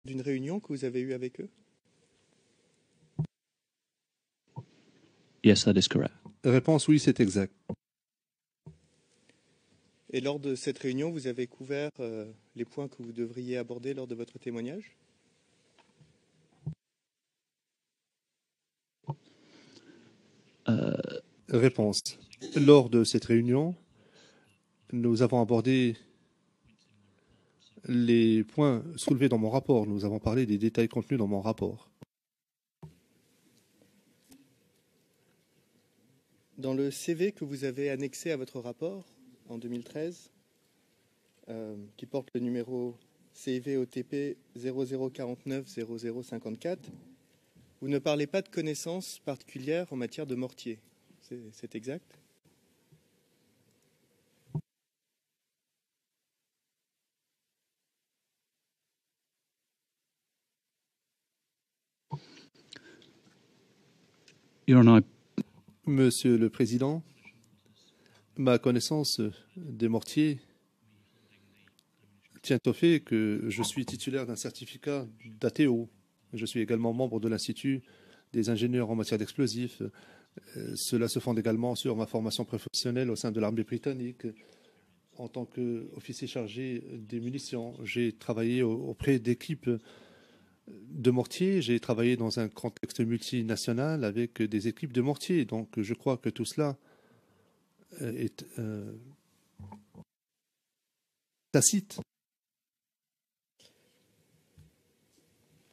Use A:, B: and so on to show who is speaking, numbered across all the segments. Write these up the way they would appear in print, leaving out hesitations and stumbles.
A: d'une réunion que vous avez eue avec eux?
B: Yes, that is correct.
C: Réponse oui, c'est exact.
A: Et lors de cette réunion, vous avez couvert les points que vous devriez aborder lors de votre témoignage?
C: Réponse. Lors de cette réunion, nous avons abordé les points soulevés dans mon rapport. Nous avons parlé des détails contenus dans mon rapport.
A: Dans le CV que vous avez annexé à votre rapport en 2013, qui porte le numéro CIV-OTP 00490054, vous ne parlez pas de connaissances particulières en matière de mortier. C'est exact?
B: Your Honor,
C: Monsieur le Président, ma connaissance des mortiers tient au fait que je suis titulaire d'un certificat d'ATO. Je suis également membre de l'Institut des ingénieurs en matière d'explosifs. Cela se fonde également sur ma formation professionnelle au sein de l'armée britannique. En tant qu'officier chargé des munitions, j'ai travaillé auprès d'équipes de mortiers. J'ai travaillé dans un contexte multinational avec des équipes de mortiers. Donc je crois que tout cela est tacite.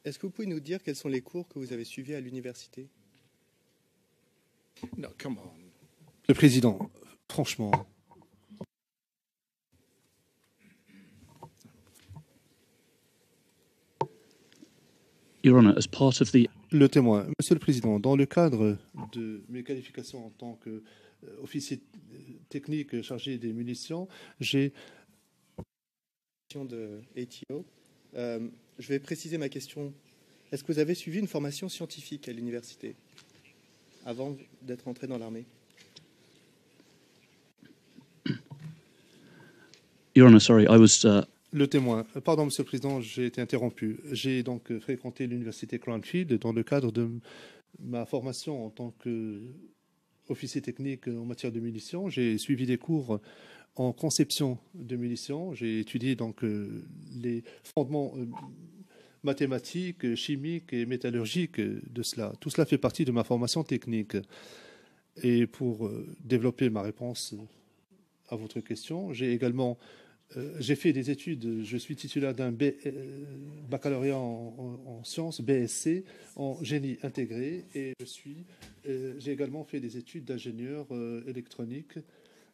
A: Est-ce que vous pouvez nous dire quels sont les cours que vous avez suivis à l'université?
D: No, come on.
C: Le Président, franchement,
B: Your Honor, as part of the
C: le témoin. Monsieur le Président, dans le cadre de mes qualifications en tant qu'officier technique chargé des munitions, j'ai
A: de ATO. Je vais préciser ma question. Est-ce que vous avez suivi une formation scientifique à l'université avant d'être entré dans l'armée?
B: Your Honor, sorry, I was
C: le témoin. Pardon, Monsieur le Président, j'ai été interrompu. J'ai donc fréquenté l'université Cranfield dans le cadre de ma formation en tant qu'officier technique en matière de munitions. J'ai suivi des cours en conception de munitions. J'ai étudié donc les fondements mathématiques, chimiques et métallurgiques de cela. Tout cela fait partie de ma formation technique. Et pour développer ma réponse à votre question, j'ai fait des études, je suis titulaire d'un baccalauréat en sciences, BSc, en génie intégré, et j'ai également fait des études d'ingénieur électronique.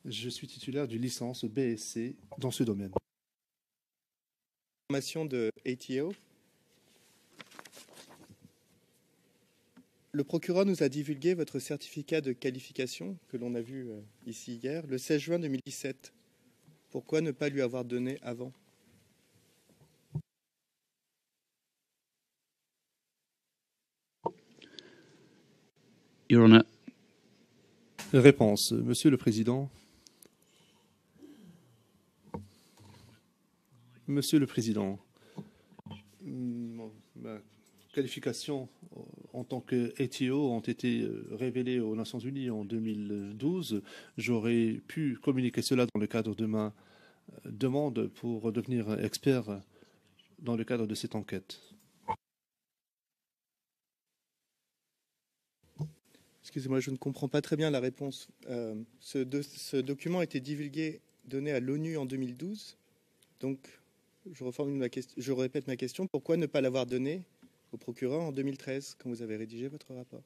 C: Je suis titulaire d'une licence BSc dans ce domaine.
A: Formation de ATO. Le procureur nous a divulgué votre certificat de qualification, que l'on a vu ici hier, le 16 juin 2017. Pourquoi ne pas lui avoir donné avant?
B: Your Honor.
C: Réponse. Monsieur le Président. Monsieur le Président, ma qualification en tant qu'ATO ont été révélées aux Nations Unies en 2012. J'aurais pu communiquer cela dans le cadre de ma demande pour devenir expert dans le cadre de cette enquête.
A: Excusez-moi, je ne comprends pas très bien la réponse. Ce document a été donné à l'ONU en 2012. Donc, je répète ma question. Pourquoi ne pas l'avoir donné au procureur en 2013, quand vous avez rédigé votre rapport?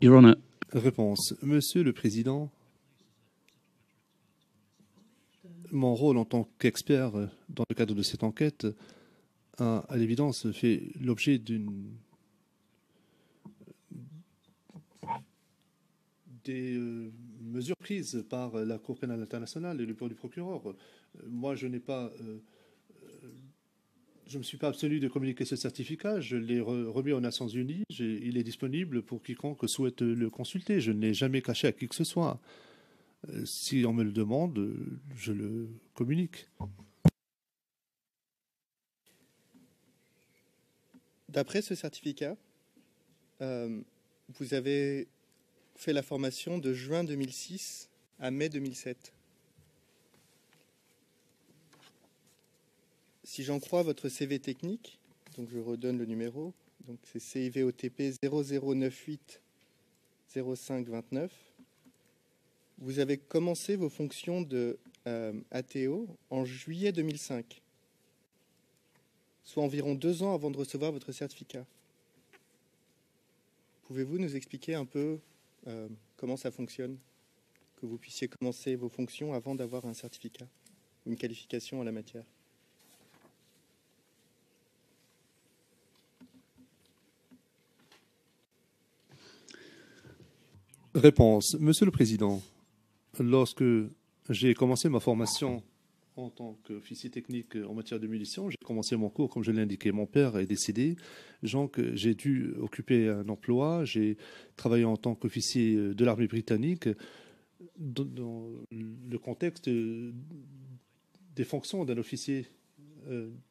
B: Your Honor.
C: Réponse. Monsieur le Président, mon rôle en tant qu'expert dans le cadre de cette enquête a, à l'évidence, fait l'objet des mesures prises par la Cour pénale internationale et le bureau du procureur. Moi, je ne me suis pas abstenu de communiquer ce certificat. Je l'ai remis aux Nations Unies. Il est disponible pour quiconque souhaite le consulter. Je ne l'ai jamais caché à qui que ce soit. Si on me le demande, je le communique.
A: D'après ce certificat, vous avez fait la formation de juin 2006 à mai 2007. Si j'en crois votre CV technique, donc je redonne le numéro, donc c'est CIVOTP 0098 0529. Vous avez commencé vos fonctions de ATO en juillet 2005, soit environ 2 ans avant de recevoir votre certificat. Pouvez-vous nous expliquer un peu comment ça fonctionne, que vous puissiez commencer vos fonctions avant d'avoir un certificat, une qualification en la matière?
C: Réponse. Monsieur le Président, lorsque j'ai commencé ma formation en tant qu'officier technique en matière de munitions, j'ai commencé mon cours, comme je l'ai indiqué. Mon père est décédé, donc j'ai dû occuper un emploi. J'ai travaillé en tant qu'officier de l'armée britannique dans le contexte des fonctions d'un officier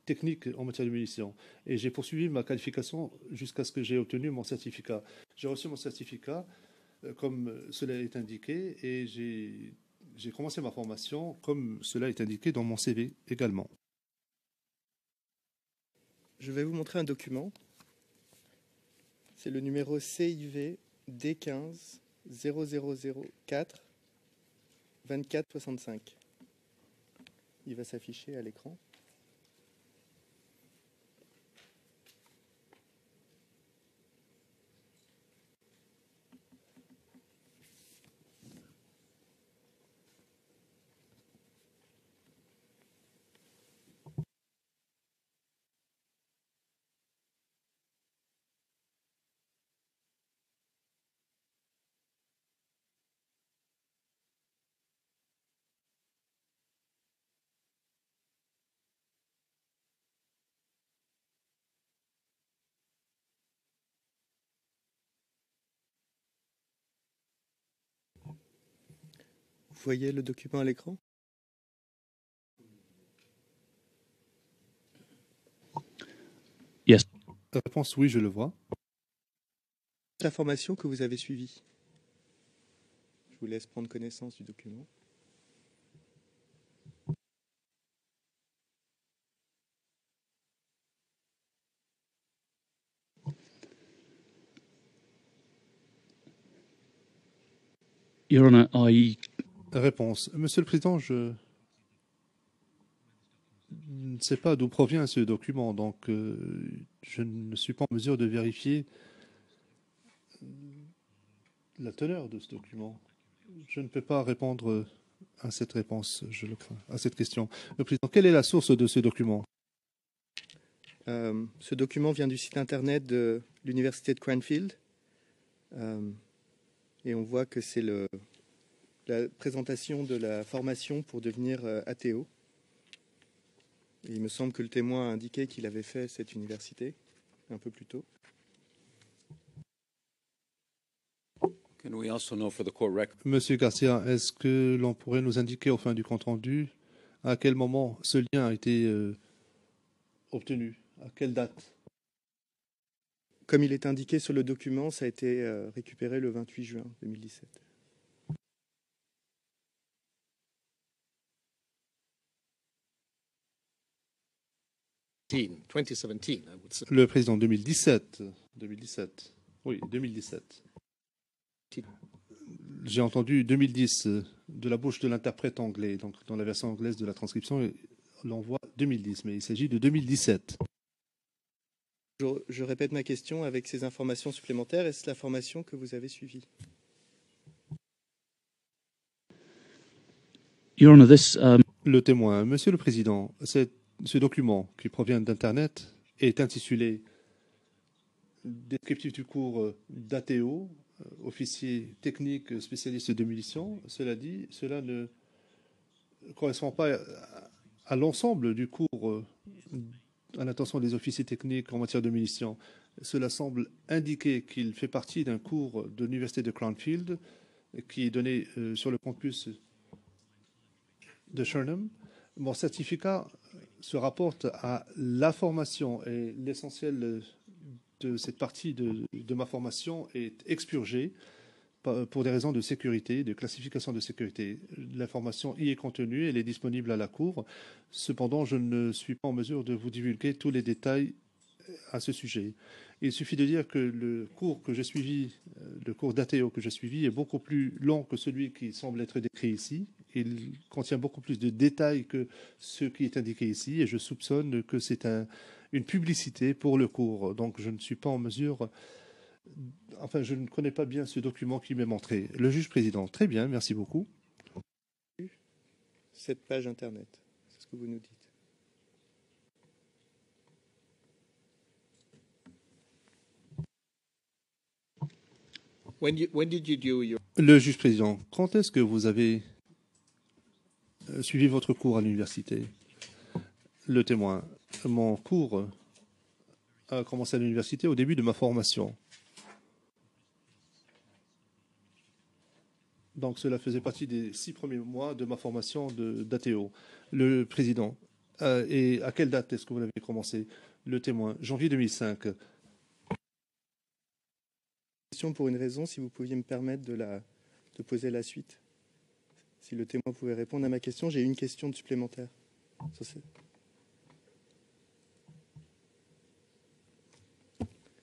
C: technique en matière de munitions. Et j'ai poursuivi ma qualification jusqu'à ce que j'ai obtenu mon certificat. J'ai reçu mon certificat comme cela est indiqué, et j'ai commencé ma formation comme cela est indiqué dans mon CV également.
A: Je vais vous montrer un document. C'est le numéro CIV D15 0004 2465. Il va s'afficher à l'écran. Vous voyez le document à l'écran?
B: Yes.
C: La réponse, oui, je le vois.
A: La formation que vous avez suivie. Je vous laisse prendre connaissance du document.
B: Your Honour, I
C: Réponse. Monsieur le Président, je ne sais pas d'où provient ce document, donc je ne suis pas en mesure de vérifier la teneur de ce document. Je ne peux pas répondre à cette réponse, je le crains, à cette question. Le Président, quelle est la source de ce document?
A: Ce document vient du site internet de l'université de Cranfield. Et on voit que c'est la présentation de la formation pour devenir ATO. Et il me semble que le témoin a indiqué qu'il avait fait cette université un peu plus tôt.
C: Monsieur Garcia, est-ce que l'on pourrait nous indiquer au fin du compte-rendu à quel moment ce lien a été obtenu? À quelle date?
A: Comme il est indiqué sur le document, ça a été récupéré le 28 juin 2017.
C: Le président 2017. Oui, 2017. J'ai entendu 2010 de la bouche de l'interprète anglais. Donc, dans la version anglaise de la transcription, l'on voit 2010, mais il s'agit de 2017.
A: Je répète ma question avec ces informations supplémentaires. Est-ce la formation que vous avez suivie?
B: Your Honour,
C: Le témoin. Monsieur le Président, ce document qui provient d'Internet est intitulé Descriptif du cours d'ATO, officier technique spécialiste de munitions. Cela dit, cela ne correspond pas à l'ensemble du cours à l'attention des officiers techniques en matière de munitions. Cela semble indiquer qu'il fait partie d'un cours de l'université de Cranfield qui est donné sur le campus de Sherman. Mon certificat se rapporte à la formation et l'essentiel de cette partie de ma formation est expurgé pour des raisons de sécurité, de classification de sécurité. L'information y est contenue, elle est disponible à la Cour. Cependant, je ne suis pas en mesure de vous divulguer tous les détails à ce sujet. Il suffit de dire que le cours que j'ai suivi, le cours d'ATO que j'ai suivi, est beaucoup plus long que celui qui semble être décrit ici. Il contient beaucoup plus de détails que ce qui est indiqué ici, et je soupçonne que c'est une publicité pour le cours. Donc, je ne suis pas en mesure. Enfin, je ne connais pas bien ce document qui m'est montré. Le juge président, très bien, merci beaucoup.
A: Cette page Internet, c'est ce que vous nous dites.
D: When did you do your...
C: Le juge président, quand est-ce que vous avez suivi votre cours à l'université? Le témoin, mon cours a commencé à l'université au début de ma formation. Donc cela faisait partie des 6 premiers mois de ma formation d'ATO. Le président, et à quelle date est-ce que vous l'avez commencé? Le témoin, janvier 2005.
A: Question pour une raison, si vous pouviez me permettre de poser la suite. Si le témoin pouvait répondre à ma question, j'ai une question supplémentaire.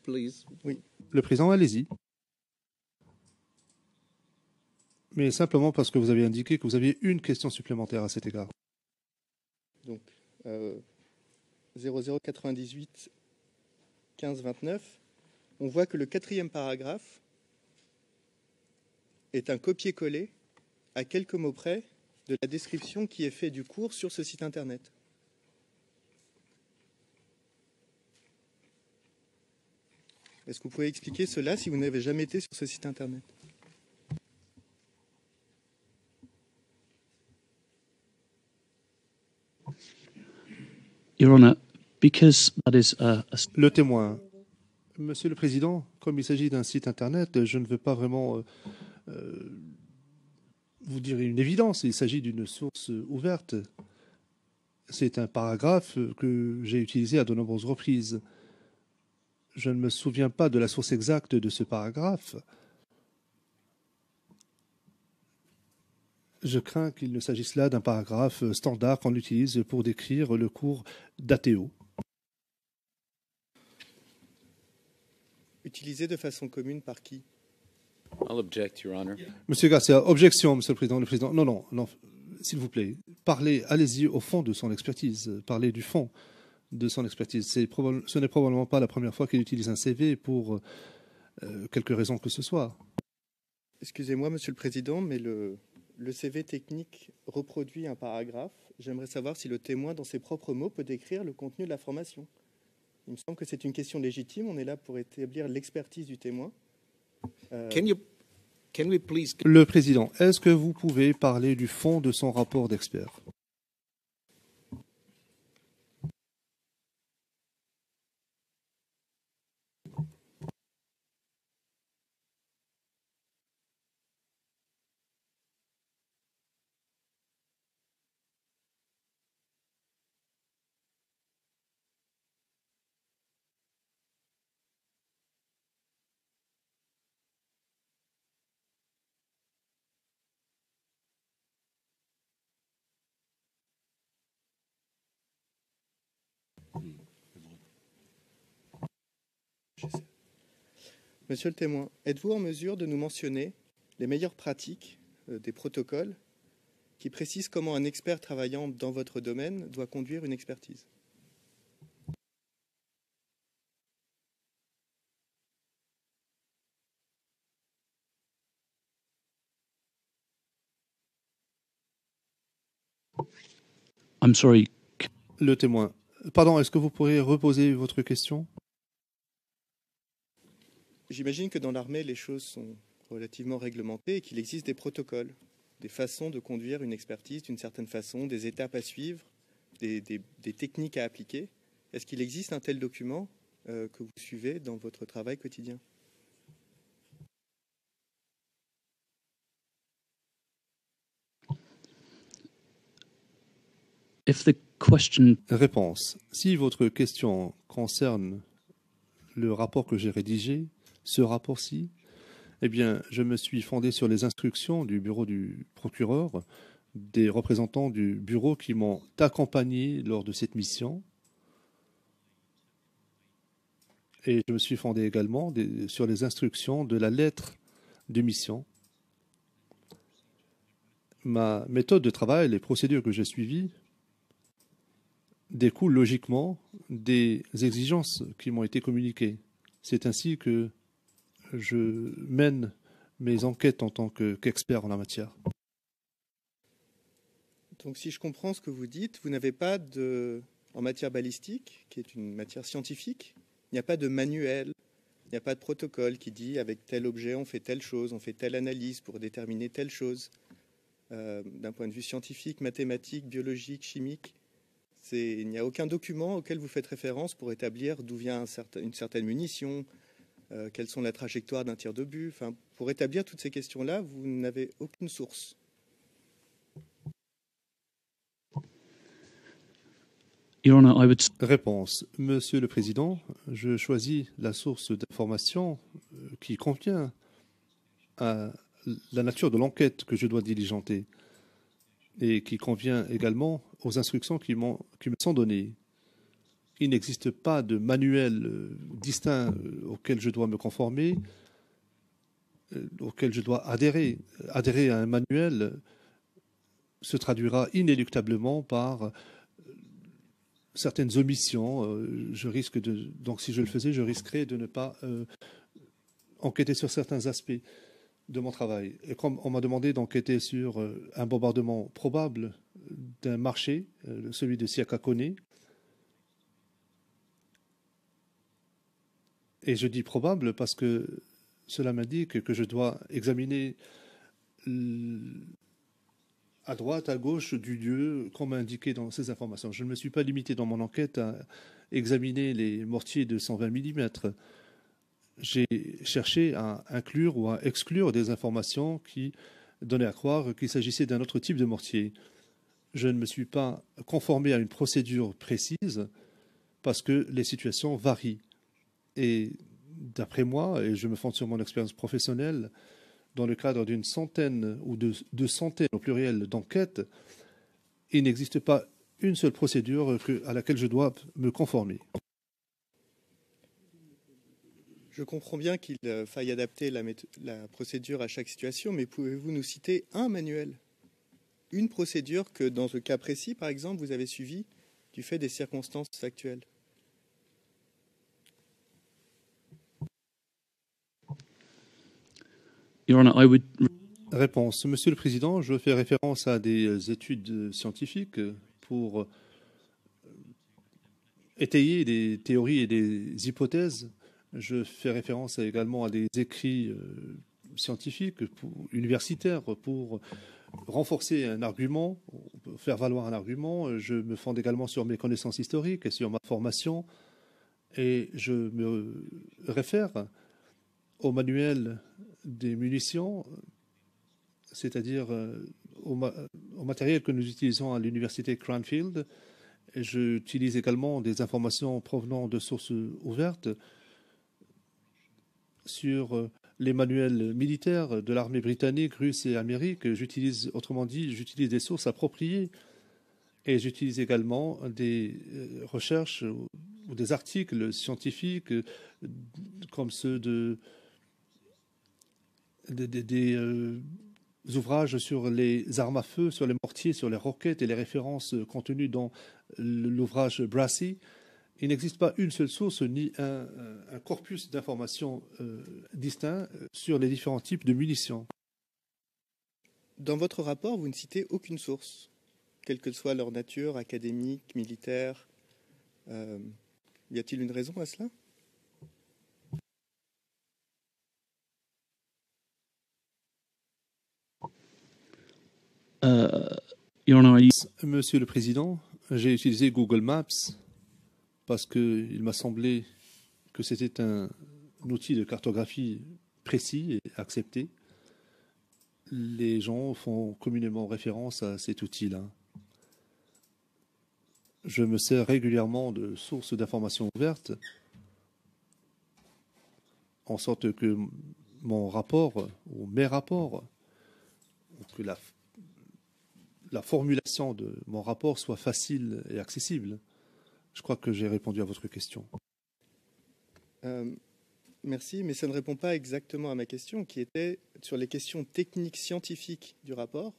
D: Please.
A: Oui.
C: Le président, allez-y. Mais simplement parce que vous avez indiqué que vous aviez une question supplémentaire à cet égard.
A: Donc, 0098 15 29, on voit que le 4e paragraphe est un copier-coller à quelques mots près de la description qui est faite du cours sur ce site Internet. Est-ce que vous pouvez expliquer cela si vous n'avez jamais été sur ce site Internet?
B: Your Honour, because that is
C: Le témoin. Monsieur le Président, comme il s'agit d'un site Internet, je ne veux pas vraiment vous dire une évidence. Il s'agit d'une source ouverte. C'est un paragraphe que j'ai utilisé à de nombreuses reprises. Je ne me souviens pas de la source exacte de ce paragraphe. Je crains qu'il ne s'agisse là d'un paragraphe standard qu'on utilise pour décrire le cours d'ATO.
A: Utilisé de façon commune par qui?
E: I'll object, Your Honor.
C: Monsieur Garcia, objection, Monsieur le Président. Le Président, non, s'il vous plaît, parlez, allez-y au fond de son expertise. Parlez du fond de son expertise. Ce n'est probablement pas la première fois qu'il utilise un CV pour quelque raison que ce soit.
A: Excusez-moi, Monsieur le Président, mais le CV technique reproduit un paragraphe. J'aimerais savoir si le témoin, dans ses propres mots, peut décrire le contenu de la formation. Il me semble que c'est une question légitime. On est là pour établir l'expertise du témoin.
D: Can we please...
C: Le Président, est-ce que vous pouvez parler du fond de son rapport d'expert?
A: Monsieur le témoin, êtes-vous en mesure de nous mentionner les meilleures pratiques des protocoles qui précisent comment un expert travaillant dans votre domaine doit conduire une expertise?
B: I'm sorry.
C: Le témoin. Pardon, est-ce que vous pourriez reposer votre question?
A: J'imagine que dans l'armée, les choses sont relativement réglementées et qu'il existe des protocoles, des façons de conduire une expertise d'une certaine façon, des étapes à suivre, des techniques à appliquer. Est-ce qu'il existe un tel document que vous suivez dans votre travail quotidien?
B: If the question
C: Réponse. Si votre question concerne le rapport que j'ai rédigé, ce rapport-ci, eh bien, je me suis fondé sur les instructions du bureau du procureur, des représentants du bureau qui m'ont accompagné lors de cette mission. Et je me suis fondé également sur les instructions de la lettre de mission. Ma méthode de travail, les procédures que j'ai suivies, découlent logiquement des exigences qui m'ont été communiquées. C'est ainsi que je mène mes enquêtes en tant qu'expert en la matière.
A: Donc si je comprends ce que vous dites, vous n'avez pas en matière balistique, qui est une matière scientifique, il n'y a pas de manuel, il n'y a pas de protocole qui dit avec tel objet on fait telle chose, on fait telle analyse pour déterminer telle chose. D'un point de vue scientifique, mathématique, biologique, chimique, il n'y a aucun document auquel vous faites référence pour établir d'où vient une certaine munition, quelles sont la trajectoire d'un tir d'obus. Enfin, pour établir toutes ces questions-là, vous n'avez aucune source.
B: Your Honor, I would
C: Réponse. Monsieur le Président, je choisis la source d'information qui convient à la nature de l'enquête que je dois diligenter et qui convient également aux instructions qui me sont données. Il n'existe pas de manuel distinct auquel je dois me conformer, auquel je dois adhérer. Adhérer à un manuel se traduira inéluctablement par certaines omissions. Donc si je le faisais, je risquerais de ne pas enquêter sur certains aspects de mon travail. Et comme on m'a demandé d'enquêter sur un bombardement probable d'un marché, celui de Siakakone, et je dis probable parce que cela m'indique que je dois examiner à droite, à gauche du lieu qu'on m'a indiqué dans ces informations. Je ne me suis pas limité dans mon enquête à examiner les mortiers de 120 mm. J'ai cherché à inclure ou à exclure des informations qui donnaient à croire qu'il s'agissait d'un autre type de mortier. Je ne me suis pas conformé à une procédure précise parce que les situations varient. Et d'après moi, et je me fonde sur mon expérience professionnelle, dans le cadre d'une centaine ou de centaines au pluriel d'enquêtes, il n'existe pas une seule procédure à laquelle je dois me conformer.
A: Je comprends bien qu'il faille adapter la procédure à chaque situation, mais pouvez-vous nous citer un manuel, une procédure que, dans ce cas précis, par exemple, vous avez suivie du fait des circonstances actuelles?
B: Your Honor, I would
C: Réponse. Monsieur le Président, je fais référence à des études scientifiques pour étayer des théories et des hypothèses. Je fais référence également à des écrits scientifiques, universitaires, pour renforcer un argument, faire valoir un argument. Je me fonde également sur mes connaissances historiques et sur ma formation. Et je me réfère au manuel des munitions, c'est-à-dire au matériel que nous utilisons à l'université Cranfield. J'utilise également des informations provenant de sources ouvertes sur les manuels militaires de l'armée britannique, russe et américaine. Autrement dit, j'utilise des sources appropriées et j'utilise également des recherches ou des articles scientifiques comme ceux des ouvrages sur les armes à feu, sur les mortiers, sur les roquettes et les références contenues dans l'ouvrage Brassey. Il n'existe pas une seule source ni un corpus d'informations distinct sur les différents types de munitions.
A: Dans votre rapport, vous ne citez aucune source, quelle que soit leur nature, académique, militaire. Y a-t-il une raison à cela?
B: Your Honor,
C: Monsieur le Président, j'ai utilisé Google Maps parce qu'il m'a semblé que c'était un outil de cartographie précis et accepté. Les gens font communément référence à cet outil-là. Je me sers régulièrement de sources d'informations ouvertes, en sorte que mon rapport, ou mes rapports, ou que la formulation de mon rapport soit facile et accessible. Je crois que j'ai répondu à votre question.
A: Merci, mais ça ne répond pas exactement à ma question, qui était sur les questions techniques scientifiques du rapport,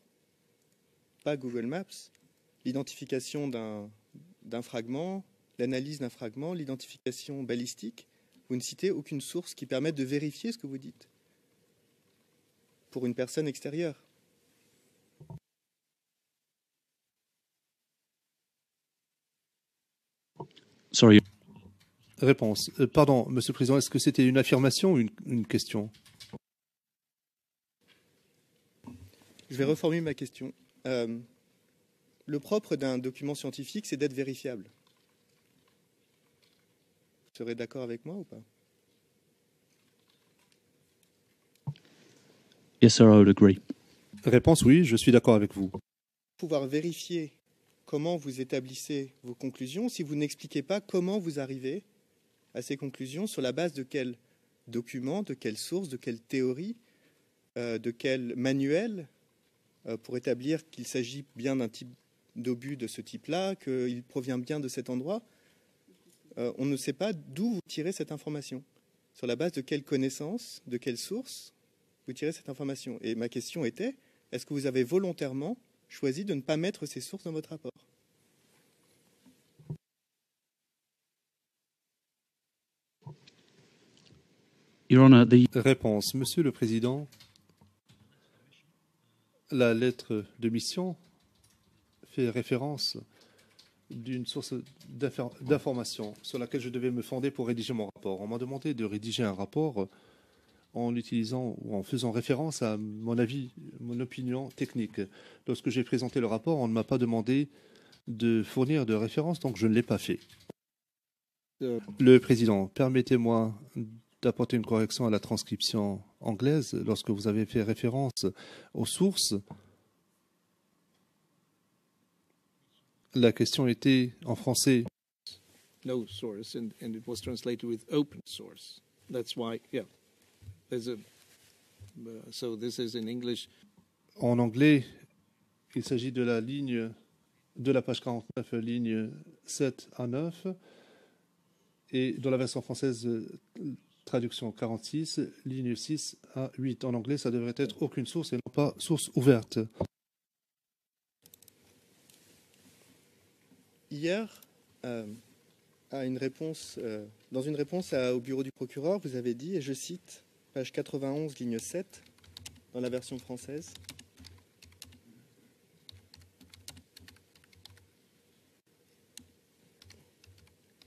A: pas Google Maps, l'identification d'un fragment, l'analyse d'un fragment, l'identification balistique. Vous ne citez aucune source qui permette de vérifier ce que vous dites pour une personne extérieure.
B: Sorry.
C: Réponse. Pardon, Monsieur le Président, est-ce que c'était une affirmation ou une question?
A: Je vais reformuler ma question. Le propre d'un document scientifique, c'est d'être vérifiable. Vous serez d'accord avec moi ou pas?
B: Yes, sir, I would agree.
C: Réponse, oui, je suis d'accord avec vous.
A: Pouvoir vérifier comment vous établissez vos conclusions si vous n'expliquez pas comment vous arrivez à ces conclusions, sur la base de quel document, de quelle source, de quelle théorie, de quel manuel, pour établir qu'il s'agit bien d'un type d'obus de ce type-là, qu'il provient bien de cet endroit. On ne sait pas d'où vous tirez cette information, sur la base de quelle connaissance, de quelle source vous tirez cette information. Et ma question était, est-ce que vous avez volontairement choisi de ne pas mettre ces sources dans votre rapport?
B: Your Honor, the
C: Réponse. Monsieur le Président, la lettre de mission fait référence d'une source d'information sur laquelle je devais me fonder pour rédiger mon rapport. On m'a demandé de rédiger un rapport en utilisant ou en faisant référence à mon avis, mon opinion technique. Lorsque j'ai présenté le rapport, on ne m'a pas demandé de fournir de référence, donc je ne l'ai pas fait. Le Président, permettez-moi d'apporter une correction à la transcription anglaise. Lorsque vous avez fait référence aux sources, la question était en français.
D: No source, and it was translated with open source. That's why, yeah. There's a so this is in English.
C: En anglais, il s'agit de la ligne de la page 49, ligne 7 à 9, et dans la version française, traduction 46, ligne 6 à 8. En anglais, ça devrait être aucune source et non pas source ouverte.
A: Hier, dans une réponse au bureau du procureur, vous avez dit, et je cite, page 91, ligne 7, dans la version française,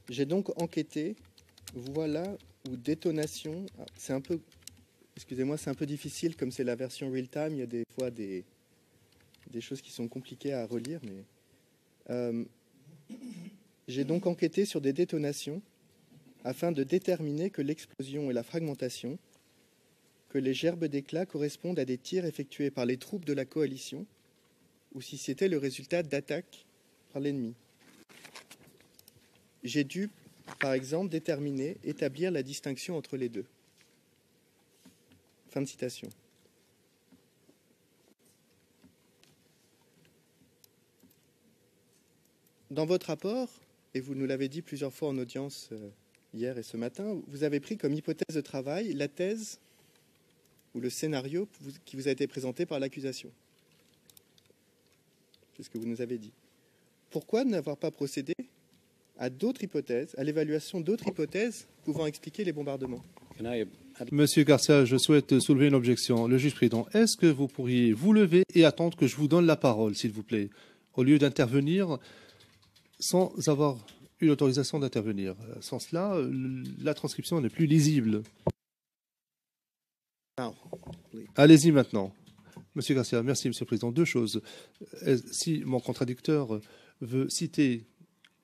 A: « J'ai donc enquêté, voilà où détonation... » C'est un peu... Excusez-moi, c'est un peu difficile, comme c'est la version real-time, il y a des fois des choses qui sont compliquées à relire, mais... J'ai donc enquêté sur des détonations afin de déterminer que l'explosion et la fragmentation, que les gerbes d'éclats correspondent à des tirs effectués par les troupes de la coalition ou si c'était le résultat d'attaques par l'ennemi. J'ai dû, par exemple, établir la distinction entre les deux. Fin de citation. Dans votre rapport, et vous nous l'avez dit plusieurs fois en audience hier et ce matin, vous avez pris comme hypothèse de travail la thèse ou le scénario qui vous a été présenté par l'accusation. C'est ce que vous nous avez dit. Pourquoi n'avoir pas procédé à d'autres hypothèses, à l'évaluation d'autres hypothèses pouvant expliquer les bombardements?
C: Monsieur Garcia, je souhaite soulever une objection. Le juge président, est-ce que vous pourriez vous lever et attendre que je vous donne la parole, s'il vous plaît, au lieu d'intervenir sans avoir eu l'autorisation d'intervenir? Sans cela, la transcription n'est plus lisible. Allez-y maintenant. Monsieur Garcia, merci, Monsieur le Président. Deux choses. Si mon contradicteur veut citer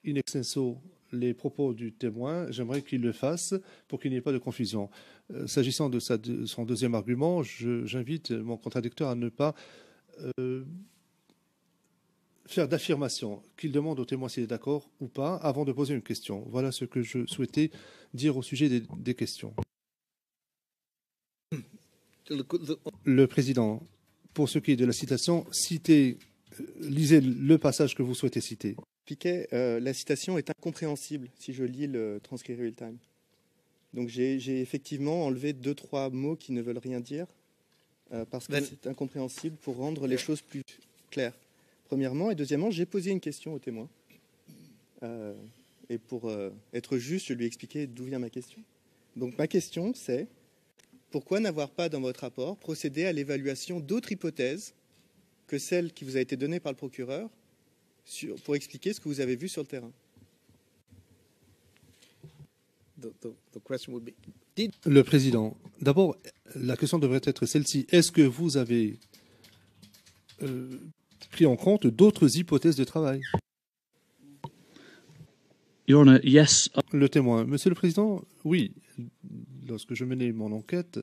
C: in extenso les propos du témoin, j'aimerais qu'il le fasse pour qu'il n'y ait pas de confusion. S'agissant de son deuxième argument, j'invite mon contradicteur à ne pas faire d'affirmations, qu'il demande au témoin s'il est d'accord ou pas avant de poser une question. Voilà ce que je souhaitais dire au sujet des questions. Le président, pour ce qui est de la citation, lisez le passage que vous souhaitez citer.
A: Piquet, la citation est incompréhensible si je lis le transcrit real-time. Donc j'ai effectivement enlevé 2-3 mots qui ne veulent rien dire parce que c'est incompréhensible pour rendre les choses plus claires. Premièrement, et deuxièmement, j'ai posé une question au témoin. Et pour être juste, je lui ai expliqué d'où vient ma question. Donc ma question, c'est pourquoi n'avoir pas dans votre rapport procédé à l'évaluation d'autres hypothèses que celle qui vous a été donnée par le procureur pour expliquer ce que vous avez vu sur le terrain?
C: Le président, d'abord, la question devrait être celle-ci. Est-ce que vous avez pris en compte d'autres hypothèses de travail?
B: Your Honour, yes.
C: Le témoin. Monsieur le Président, oui. Lorsque je menais mon enquête,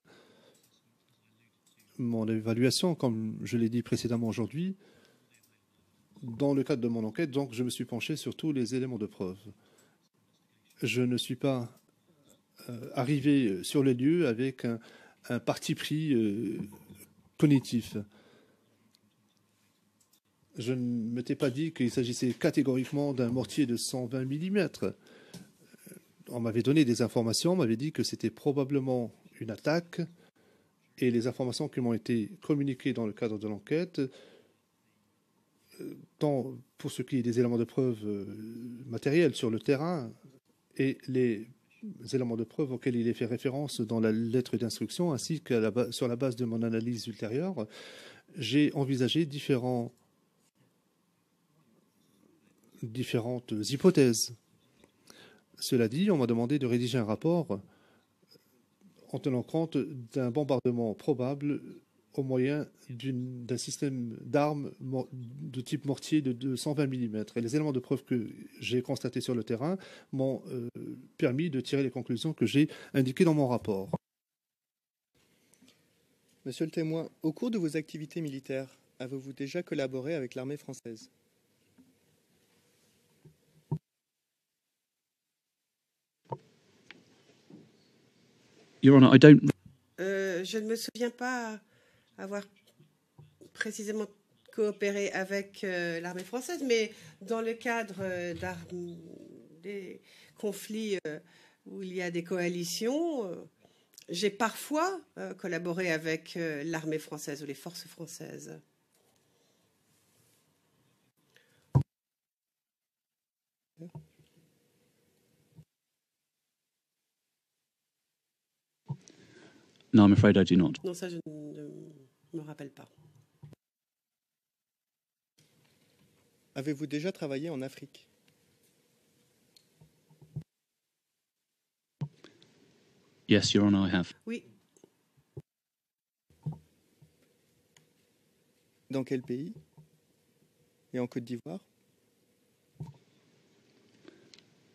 C: mon évaluation, comme je l'ai dit précédemment aujourd'hui, dans le cadre de mon enquête, donc, je me suis penché sur tous les éléments de preuve. Je ne suis pas arrivé sur les lieux avec un parti pris cognitif. Je ne m'étais pas dit qu'il s'agissait catégoriquement d'un mortier de 120 mm. On m'avait donné des informations, on m'avait dit que c'était probablement une attaque, et les informations qui m'ont été communiquées dans le cadre de l'enquête, tant pour ce qui est des éléments de preuve matériels sur le terrain et les éléments de preuve auxquels il est fait référence dans la lettre d'instruction, ainsi que sur la base de mon analyse ultérieure, j'ai envisagé différentes hypothèses. Cela dit, on m'a demandé de rédiger un rapport en tenant compte d'un bombardement probable au moyen d'un système d'armes de type mortier de 120 mm. Et les éléments de preuve que j'ai constatés sur le terrain m'ont permis de tirer les conclusions que j'ai indiquées dans mon rapport.
A: Monsieur le témoin, au cours de vos activités militaires, avez-vous déjà collaboré avec l'armée française?
B: Your Honour, I don't.
F: Je ne me souviens pas avoir précisément coopéré avec l'armée française, mais dans le cadre des conflits où il y a des coalitions, j'ai parfois collaboré avec l'armée française ou les forces françaises.
B: No, I'm afraid I do not.
F: Non, ça, je ne me rappelle pas.
A: Avez-vous déjà travaillé en Afrique?
B: Yes, Your Honour, I have.
F: Oui.
A: Dans quel pays? Et en Côte d'Ivoire?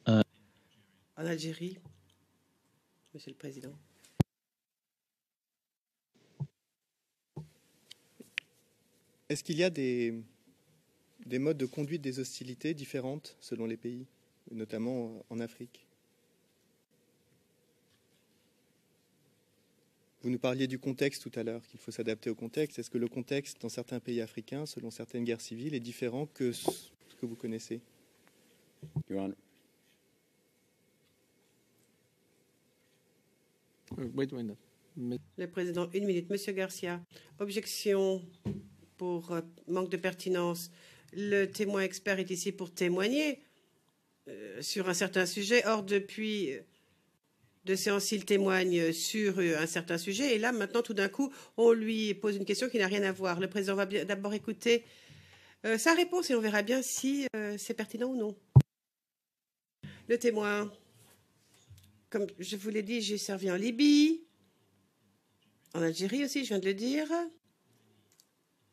F: En Algérie, Monsieur le Président.
A: Est-ce qu'il y a des modes de conduite des hostilités différentes selon les pays, notamment en Afrique? Vous nous parliez du contexte tout à l'heure, qu'il faut s'adapter au contexte. Est-ce que le contexte dans certains pays africains, selon certaines guerres civiles, est différent que ce que vous connaissez?
E: Your Honor.
D: Wait a minute.
F: Le Président, 1 minute. Monsieur Garcia, objection pour manque de pertinence. Le témoin expert est ici pour témoigner sur un certain sujet. Or, depuis 2 séances, il témoigne sur un certain sujet. Et là, maintenant, tout d'un coup, on lui pose une question qui n'a rien à voir. Le Président va d'abord écouter sa réponse et on verra bien si c'est pertinent ou non. Le témoin, comme je vous l'ai dit, j'ai servi en Libye, en Algérie aussi, je viens de le dire.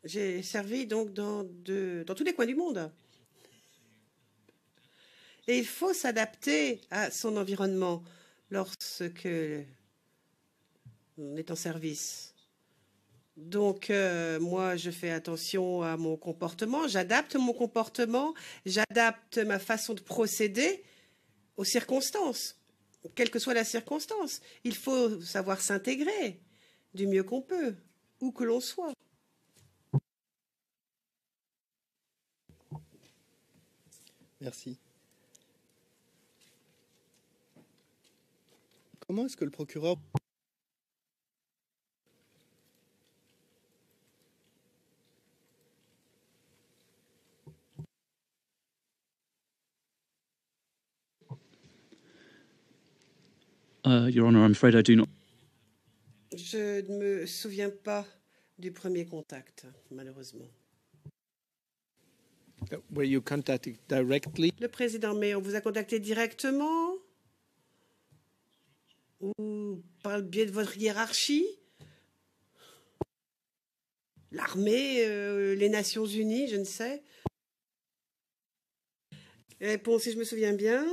F: J'ai servi donc dans tous les coins du monde. Et il faut s'adapter à son environnement lorsque on est en service. Donc, moi, je fais attention à mon comportement, j'adapte mon comportement, j'adapte ma façon de procéder aux circonstances, quelle que soit la circonstance. Il faut savoir s'intégrer du mieux qu'on peut, où que l'on soit.
A: Merci. Comment est-ce que le procureur...
B: Your Honour, I'm afraid I do not.
F: Je ne me souviens pas du premier contact, malheureusement.
D: Were you contacted directly?
F: Le président, mais on vous a contacté directement ou par le biais de votre hiérarchie? L'armée, les Nations Unies, je ne sais. Réponse, si je me souviens bien.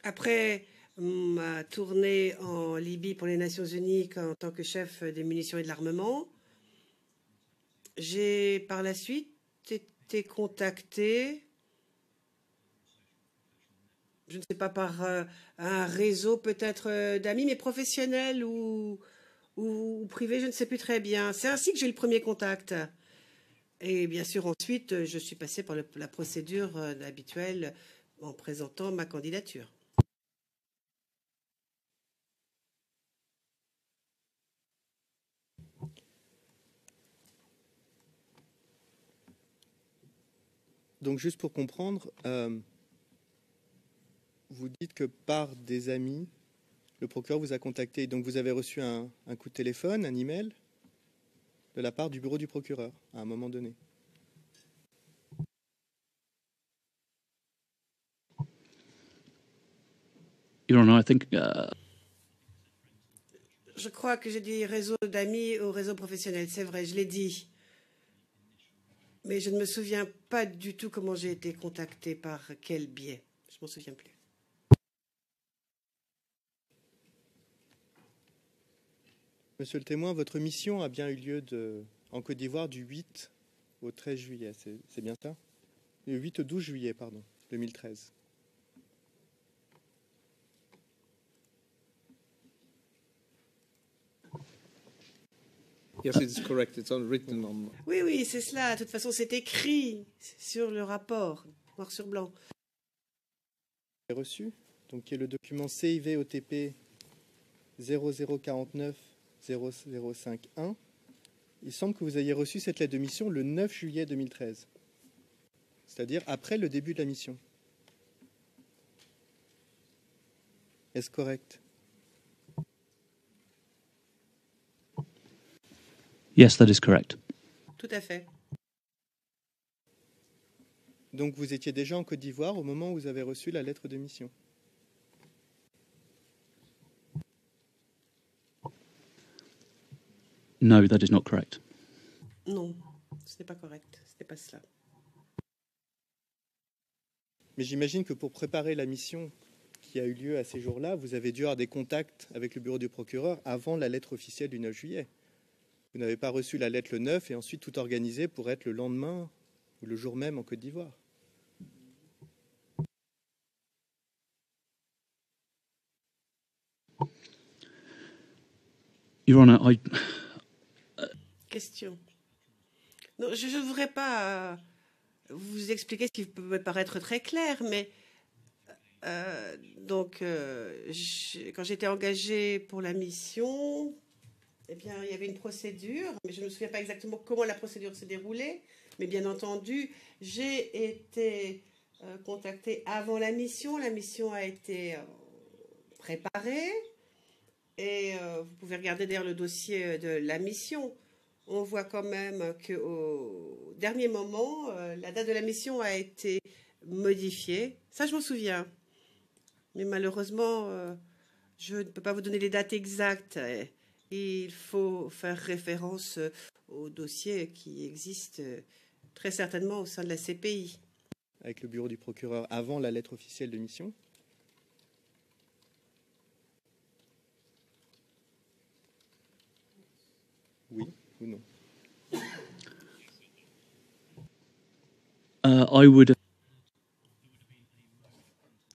F: Après ma tournée en Libye pour les Nations Unies en tant que chef des munitions et de l'armement, j'ai par la suite été contacté, je ne sais pas, par un réseau peut-être d'amis, mais professionnels ou privés, je ne sais plus très bien. C'est ainsi que j'ai eu le premier contact. Et bien sûr, ensuite, je suis passée par la procédure habituelle en présentant ma candidature.
A: Donc, juste pour comprendre, vous dites que par des amis, le procureur vous a contacté. Donc, vous avez reçu un coup de téléphone, un email de la part du bureau du procureur à un moment donné.
B: Your Honour, I think
F: Je crois que j'ai dit réseau d'amis au réseau professionnel. C'est vrai, je l'ai dit. Mais je ne me souviens pas du tout comment j'ai été contacté, par quel biais. Je ne m'en souviens plus.
A: Monsieur le témoin, votre mission a bien eu lieu en Côte d'Ivoire du 8 au 13 juillet, c'est bien ça? Le 8 au 12 juillet, pardon, 2013.
D: Yes, it's correct. It's written on.
F: Oui, oui, c'est cela. De toute façon, c'est écrit sur le rapport, noir sur blanc.
A: Reçu, donc qui est le document CIV OTP 0049 0051. Il semble que vous ayez reçu cette lettre de mission le 9 juillet 2013, c'est-à-dire après le début de la mission. Est-ce correct?
B: yes, that is correct.
F: Tout à fait.
A: Donc vous étiez déjà en Côte d'Ivoire au moment où vous avez reçu la lettre de mission.
B: No, that is not correct.
F: Non, ce n'est pas correct. Ce n'est pas cela.
A: Mais j'imagine que pour préparer la mission qui a eu lieu à ces jours-là, vous avez dû avoir des contacts avec le bureau du procureur avant la lettre officielle du 9 juillet. Vous n'avez pas reçu la lettre le 9 et ensuite tout organisé pour être le lendemain ou le jour même en Côte d'Ivoire.
B: Your Honour,
F: Question. Non, je ne voudrais pas vous expliquer ce qui peut me paraître très clair, mais quand j'étais engagée pour la mission, eh bien, il y avait une procédure, mais je ne me souviens pas exactement comment la procédure s'est déroulée. Mais bien entendu, j'ai été contactée avant la mission. La mission a été préparée. Et vous pouvez regarder d'ailleurs le dossier de la mission. On voit quand même qu'au dernier moment, la date de la mission a été modifiée. Ça, je m'en souviens. Mais malheureusement, je ne peux pas vous donner les dates exactes. Il faut faire référence au dossier qui existe très certainement au sein de la CPI.
A: Avec le bureau du procureur avant la lettre officielle de mission. ou non?
B: I would.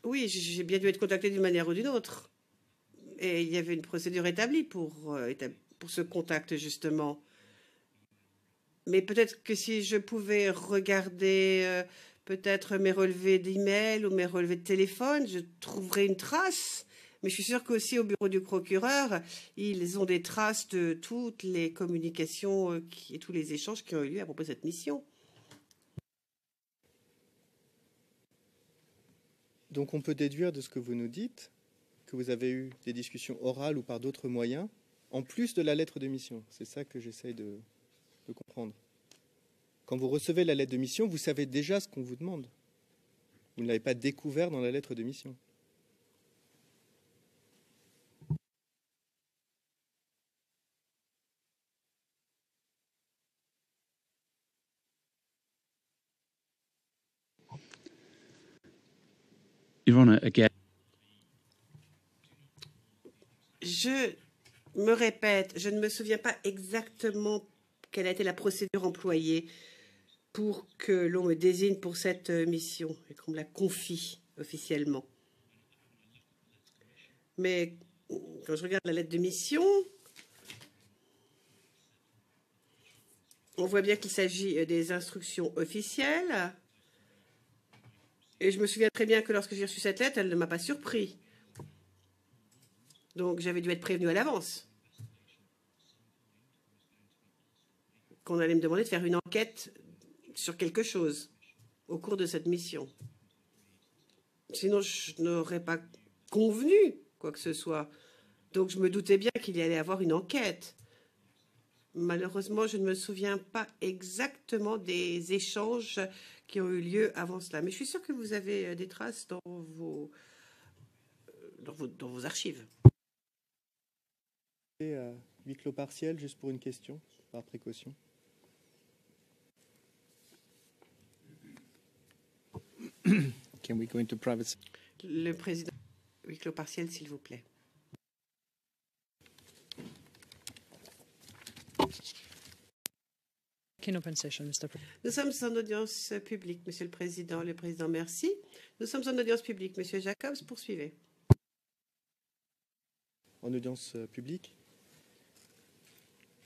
F: Oui, j'ai bien dû être contacté d'une manière ou d'une autre. Et il y avait une procédure établie pour ce contact, justement. Mais peut-être que si je pouvais regarder peut-être mes relevés d'email ou mes relevés de téléphone, je trouverais une trace. Mais je suis sûre qu'aussi au bureau du procureur, ils ont des traces de toutes les communications et tous les échanges qui ont eu lieu à propos de cette mission.
A: Donc on peut déduire de ce que vous nous dites que vous avez eu des discussions orales ou par d'autres moyens, en plus de la lettre de mission. C'est ça que j'essaye de comprendre. Quand vous recevez la lettre de mission, vous savez déjà ce qu'on vous demande. Vous ne l'avez pas découvert dans la lettre de mission.
B: Your Honour, again.
F: Je me répète, je ne me souviens pas exactement quelle a été la procédure employée pour que l'on me désigne pour cette mission et qu'on me la confie officiellement. Mais quand je regarde la lettre de mission, on voit bien qu'il s'agit des instructions officielles. Et je me souviens très bien que lorsque j'ai reçu cette lettre, elle ne m'a pas surpris. Donc j'avais dû être prévenu à l'avance qu'on allait me demander de faire une enquête sur quelque chose au cours de cette mission. Sinon, je n'aurais pas convenu quoi que ce soit. Donc je me doutais bien qu'il y allait avoir une enquête. Malheureusement, je ne me souviens pas exactement des échanges qui ont eu lieu avant cela. Mais je suis sûre que vous avez des traces dans vos archives.
A: Et huis clos partiel, juste pour une question, par précaution.
D: Can we go into private?
F: Le président, huis clos partiel, s'il vous plaît. Nous sommes en audience publique, Monsieur le Président. Le Président, merci. Nous sommes en audience publique. Monsieur Jacobs, poursuivez.
A: En audience publique.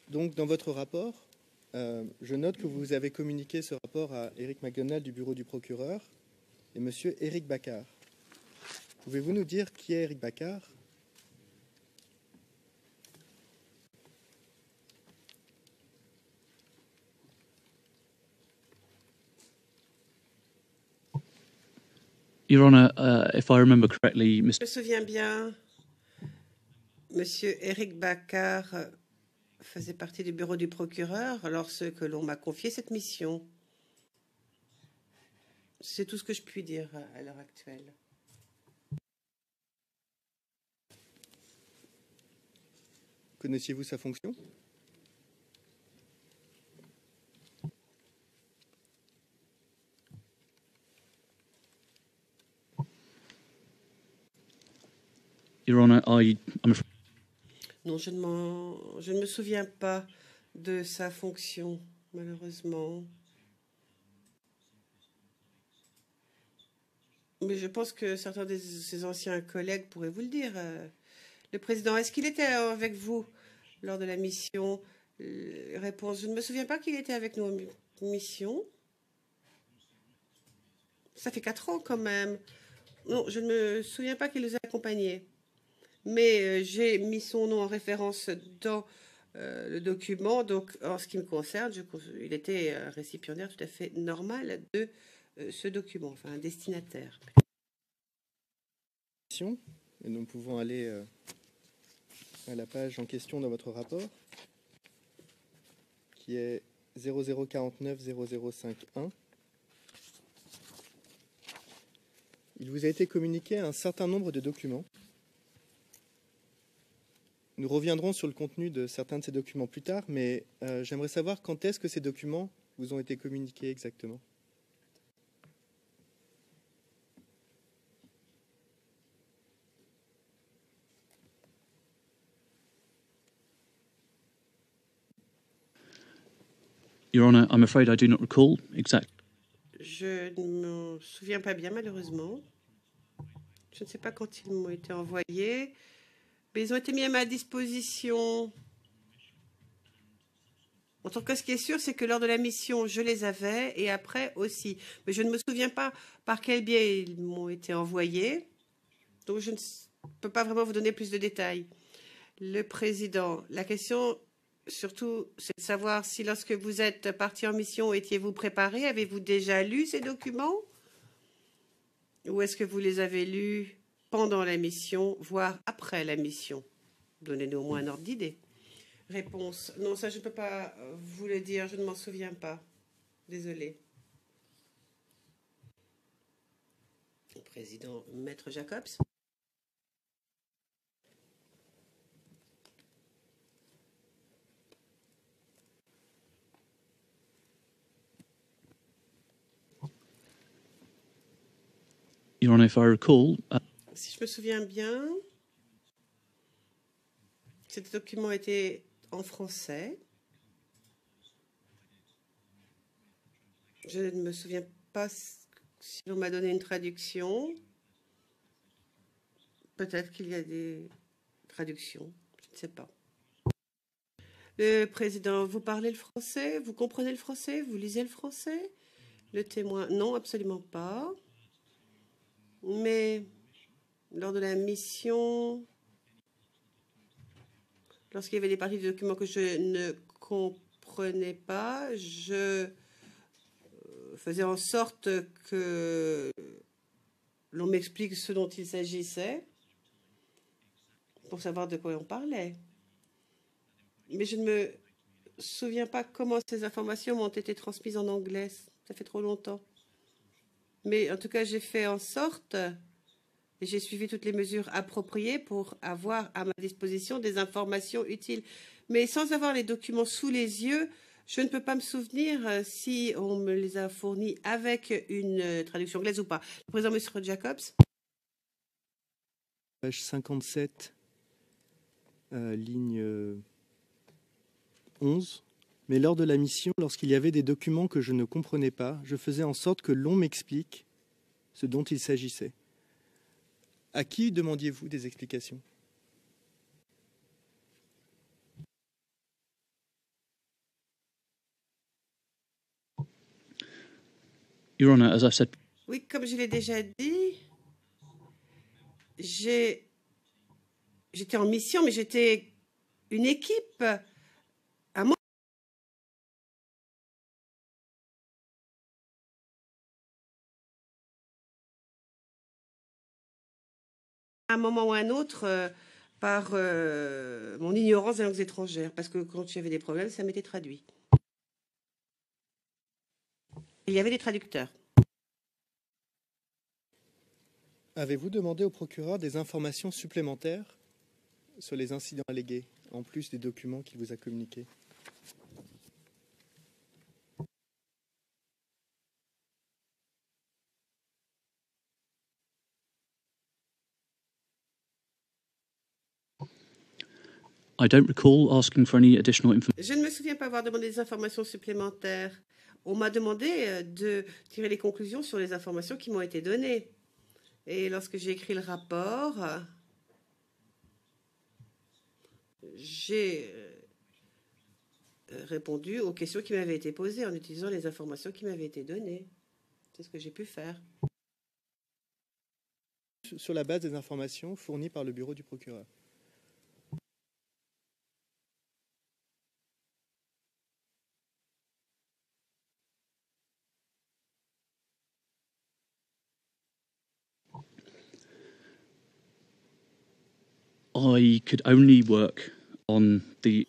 A: Donc, dans votre rapport, je note que vous avez communiqué ce rapport à Eric McDonald du bureau du procureur et Monsieur Eric Bacard. Pouvez-vous nous dire qui est Eric Bacard?
B: Your Honour, if I remember correctly,
F: Je me souviens bien, Monsieur Eric Bacard faisait partie du bureau du procureur lorsque l'on m'a confié cette mission. C'est tout ce que je puis dire à l'heure actuelle.
A: Connaissiez-vous sa fonction?
B: Your Honour, I'm afraid.
F: Non, je ne me souviens pas de sa fonction, malheureusement. Mais je pense que certains de ses anciens collègues pourraient vous le dire. Le président, est-ce qu'il était avec vous lors de la mission? Réponse, je ne me souviens pas qu'il était avec nous en mission. Ça fait 4 ans quand même. Non, je ne me souviens pas qu'il nous a accompagnés. Mais j'ai mis son nom en référence dans le document. Donc, en ce qui me concerne, il était un récipiendaire tout à fait normal de ce document, enfin un destinataire.
A: Et nous pouvons aller à la page en question dans votre rapport, qui est 0049-0051. Il vous a été communiqué un certain nombre de documents. Nous reviendrons sur le contenu de certains de ces documents plus tard, mais j'aimerais savoir quand est-ce que ces documents vous ont été communiqués exactement.
B: Your Honour, I'm afraid I do not recall exact.
F: Je ne me souviens pas bien, malheureusement. Je ne sais pas quand ils m'ont été envoyés, mais ils ont été mis à ma disposition. En tout cas, ce qui est sûr, c'est que lors de la mission, je les avais, et après aussi. Mais je ne me souviens pas par quel biais ils m'ont été envoyés. Donc, je ne peux pas vraiment vous donner plus de détails. Le président, la question, surtout, c'est de savoir si lorsque vous êtes parti en mission, étiez-vous préparé? Avez-vous déjà lu ces documents? Ou est-ce que vous les avez lus pendant la mission, voire après la mission? Donnez-nous au moins un ordre d'idée. Réponse. Non, ça, je ne peux pas vous le dire. Je ne m'en souviens pas. Désolé. Président, Maître Jacobs.
B: Your Honour, if I recall,
F: Si je me souviens bien, ces documents étaient en français. Je ne me souviens pas si on m'a donné une traduction. Peut-être qu'il y a des traductions, je ne sais pas. Le président, vous parlez le français? Vous comprenez le français? Vous lisez le français? Le témoin, non, absolument pas. Mais lors de la mission, lorsqu'il y avait des parties de documents que je ne comprenais pas, je faisais en sorte que l'on m'explique ce dont il s'agissait pour savoir de quoi on parlait. Mais je ne me souviens pas comment ces informations m'ont été transmises en anglais. Ça fait trop longtemps. Mais en tout cas, j'ai fait en sorte et j'ai suivi toutes les mesures appropriées pour avoir à ma disposition des informations utiles. Mais sans avoir les documents sous les yeux, je ne peux pas me souvenir si on me les a fournis avec une traduction anglaise ou pas. Le président, M. Jacobs.
A: Page 57, ligne 11. Mais lors de la mission, lorsqu'il y avait des documents que je ne comprenais pas, je faisais en sorte que l'on m'explique ce dont il s'agissait. À qui demandiez-vous des explications?
B: Your Honour, as I said,
F: Oui, comme je l'ai déjà dit, j'étais en mission, mais j'étais une équipe. À un moment ou à un autre, par mon ignorance des langues étrangères, parce que quand il y avait des problèmes, ça m'était traduit. Il y avait des traducteurs.
A: Avez-vous demandé au procureur des informations supplémentaires sur les incidents allégués, en plus des documents qu'il vous a communiqués?
B: I don't recall asking for any additional information.
F: Je ne me souviens pas avoir demandé des informations supplémentaires. On m'a demandé de tirer les conclusions sur les informations qui m'ont été données. Et lorsque j'ai écrit le rapport, j'ai répondu aux questions qui m'avaient été posées en utilisant les informations qui m'avaient été données. C'est ce que j'ai pu faire.
A: Sur la base des informations fournies par le bureau du procureur.
B: I could only work on the.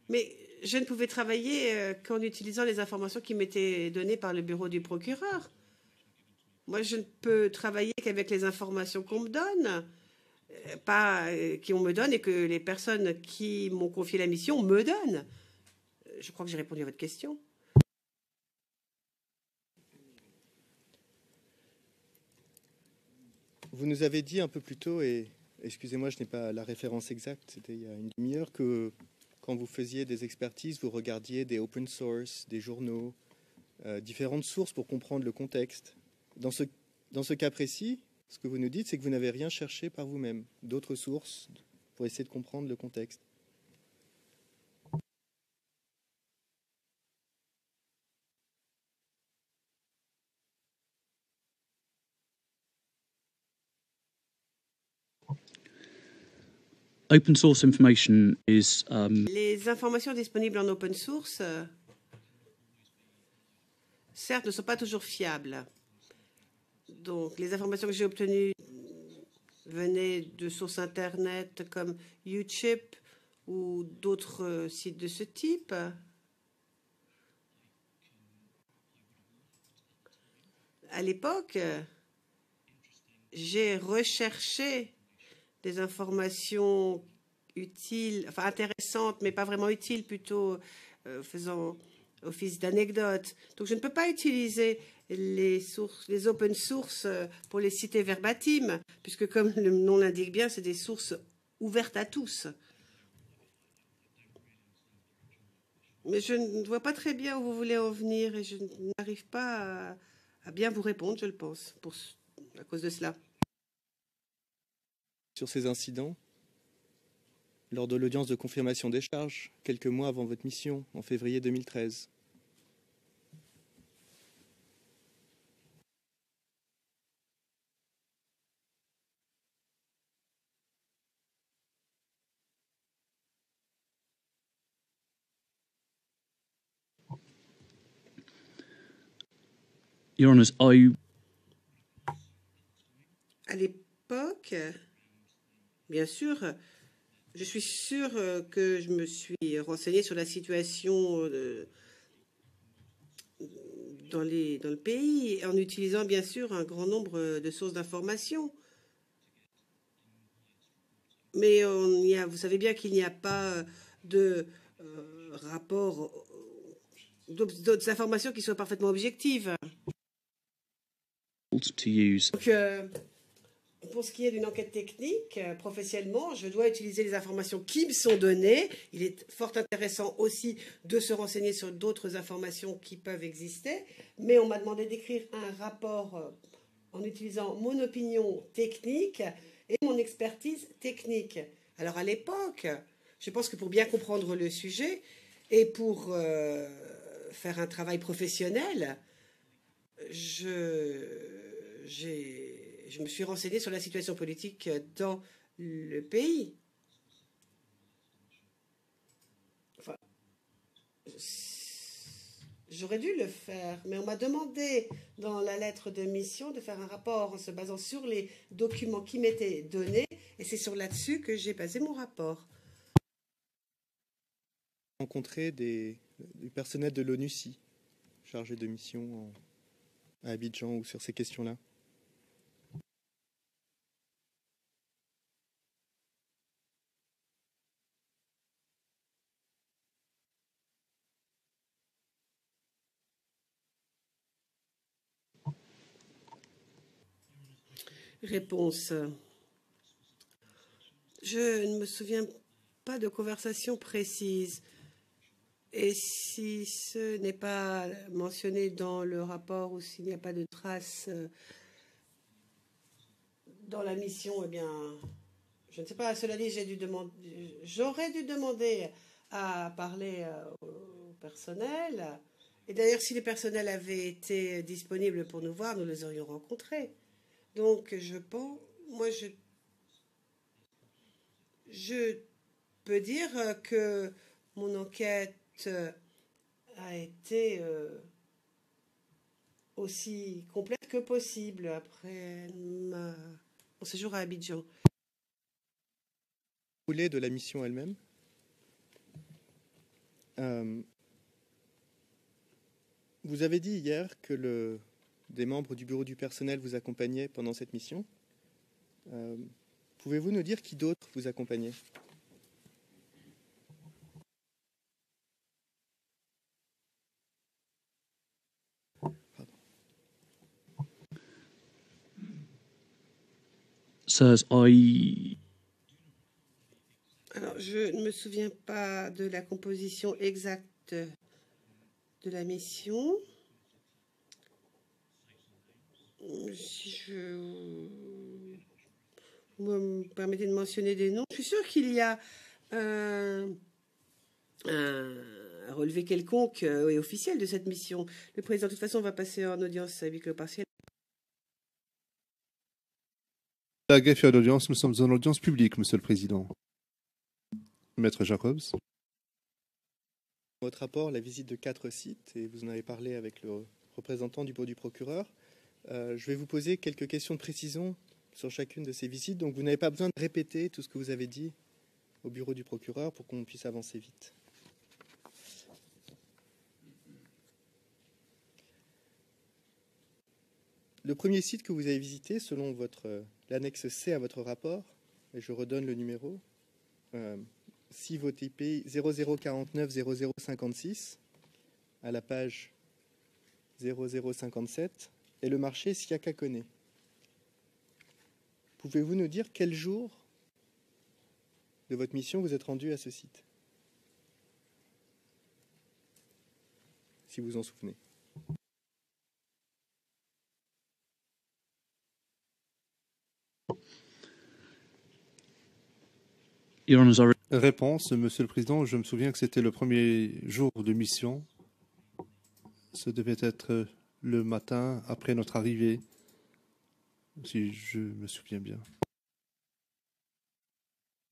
F: Mais je ne pouvais travailler qu'en utilisant les informations qui m'étaient données par le bureau du procureur. Moi, je ne peux travailler qu'avec les informations qu'on me donne, pas qu'on me donne et que les personnes qui m'ont confié la mission me donnent. Je crois que j'ai répondu à votre question.
A: Vous nous avez dit un peu plus tôt, et excusez-moi, je n'ai pas la référence exacte, c'était il y a une demi-heure, que quand vous faisiez des expertises, vous regardiez des open source, des journaux, différentes sources pour comprendre le contexte. Dans ce cas précis, ce que vous nous dites, c'est que vous n'avez rien cherché par vous-même, d'autres sources pour essayer de comprendre le contexte.
B: Open source information is
F: Les informations disponibles en open source, certes, ne sont pas toujours fiables. Donc, les informations que j'ai obtenues venaient de sources Internet comme UChip ou d'autres sites de ce type. À l'époque, j'ai recherché des informations utiles, enfin intéressantes, mais pas vraiment utiles, plutôt faisant office d'anecdote. Donc je ne peux pas utiliser les open source pour les citer verbatim, puisque comme le nom l'indique bien, c'est des sources ouvertes à tous. Mais je ne vois pas très bien où vous voulez en venir et je n'arrive pas à bien vous répondre, je le pense, à cause de cela.
A: Sur ces incidents, lors de l'audience de confirmation des charges, quelques mois avant votre mission, en février 2013.
B: Your Honours,
F: À l'époque, bien sûr, je suis sûre que je me suis renseignée sur la situation dans le pays, en utilisant bien sûr un grand nombre de sources d'informations. Mais vous savez bien qu'il n'y a pas de rapport, d'autres informations qui soient parfaitement objectives.
B: to use.
F: Donc, pour ce qui est d'une enquête technique, professionnellement, je dois utiliser les informations qui me sont données. Il est fort intéressant aussi de se renseigner sur d'autres informations qui peuvent exister. Mais on m'a demandé d'écrire un rapport en utilisant mon opinion technique et mon expertise technique. Alors à l'époque, je pense que pour bien comprendre le sujet et pour faire un travail professionnel, je me suis renseignée sur la situation politique dans le pays. Enfin, j'aurais dû le faire, mais on m'a demandé dans la lettre de mission de faire un rapport en se basant sur les documents qui m'étaient donnés, et c'est sur là-dessus que j'ai basé mon rapport.
A: Rencontrer du personnel de l'ONUCI, chargé de mission à Abidjan ou sur ces questions-là.
F: Réponse. Je ne me souviens pas de conversation précise. Et si ce n'est pas mentionné dans le rapport ou s'il n'y a pas de traces dans la mission, eh bien, je ne sais pas. Cela dit, j'aurais dû demander à parler au personnel. Et d'ailleurs, si le personnel avait été disponible pour nous voir, nous les aurions rencontrés. Donc, je pense, moi, je peux dire que mon enquête a été aussi complète que possible après mon séjour à Abidjan.
A: De la mission elle-même. Vous avez dit hier que des membres du bureau du personnel vous accompagnaient pendant cette mission. Pouvez-vous nous dire qui d'autre vous accompagnait ?
B: Sirs,
F: Alors, je ne me souviens pas de la composition exacte de la mission. Si vous me permettez de mentionner des noms, je suis sûr qu'il y a un relevé quelconque et officiel de cette mission. Le président, de toute façon, va passer en audience à huis clos partiel.
C: La greffière d'audience, nous sommes en audience publique, Monsieur le Président. Maître Jacobs.
A: Votre rapport, la visite de 4 sites, et vous en avez parlé avec le représentant du bureau du procureur. Je vais vous poser quelques questions de précision sur chacune de ces visites. Donc vous n'avez pas besoin de répéter tout ce que vous avez dit au bureau du procureur pour qu'on puisse avancer vite. Le premier site que vous avez visité, selon l'annexe C à votre rapport, et je redonne le numéro, CIVOTP 0049 0056, à la page 0057, est le marché Siakakone. Pouvez-vous nous dire quel jour de votre mission vous êtes rendu à ce site? Si vous en souvenez.
B: Your Honours,
C: Réponse, Monsieur le Président, je me souviens que c'était le premier jour de mission. Ce devait être le matin après notre arrivée, si je me souviens bien.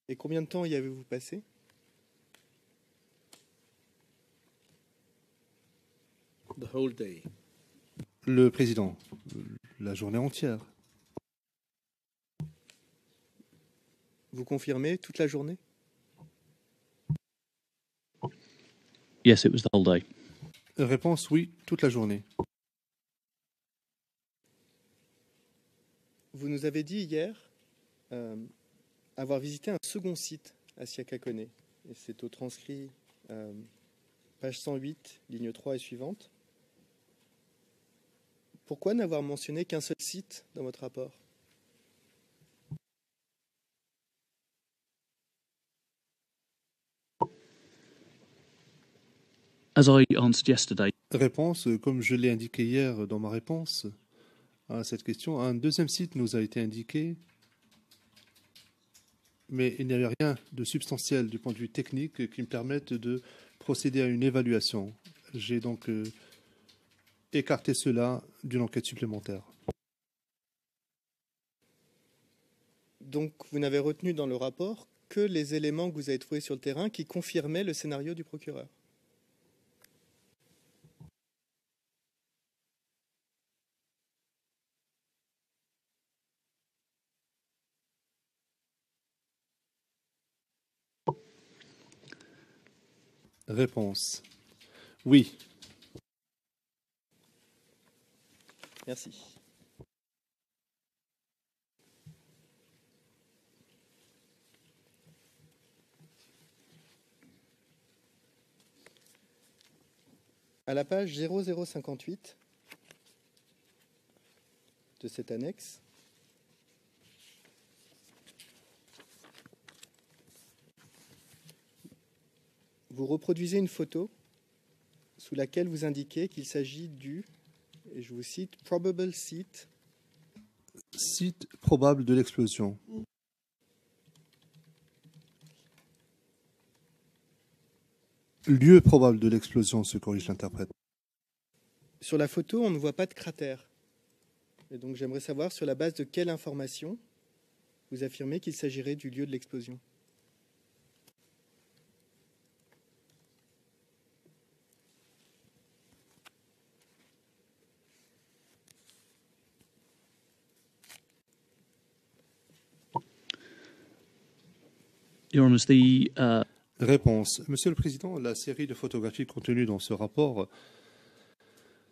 A: Et combien de temps y avez-vous passé?
D: The whole day.
C: Le Président, la journée entière.
A: Vous confirmez toute la journée?
B: yes, it was the whole day.
C: Réponse, oui, toute la journée.
A: Vous nous avez dit hier avoir visité un second site à Siakakone. Et c'est au transcrit page 108, ligne 3 et suivante. Pourquoi n'avoir mentionné qu'un seul site dans votre rapport?
B: As I answered yesterday,
C: Réponse, comme je l'ai indiqué hier dans ma réponse à cette question, un deuxième site nous a été indiqué, mais il n'y avait rien de substantiel du point de vue technique qui me permette de procéder à une évaluation. J'ai donc écarté cela d'une enquête supplémentaire.
A: Donc vous n'avez retenu dans le rapport que les éléments que vous avez trouvés sur le terrain qui confirmaient le scénario du procureur.
C: Réponse, oui.
A: Merci. À la page 0058 de cette annexe, vous reproduisez une photo sous laquelle vous indiquez qu'il s'agit du, et je vous cite, probable site.
C: Site probable de l'explosion. Lieu probable de l'explosion, se corrige l'interprète.
A: Sur la photo, on ne voit pas de cratère. Et donc j'aimerais savoir sur la base de quelle information vous affirmez qu'il s'agirait du lieu de l'explosion.
B: Your Honours,
C: Réponse. Monsieur le Président, la série de photographies contenues dans ce rapport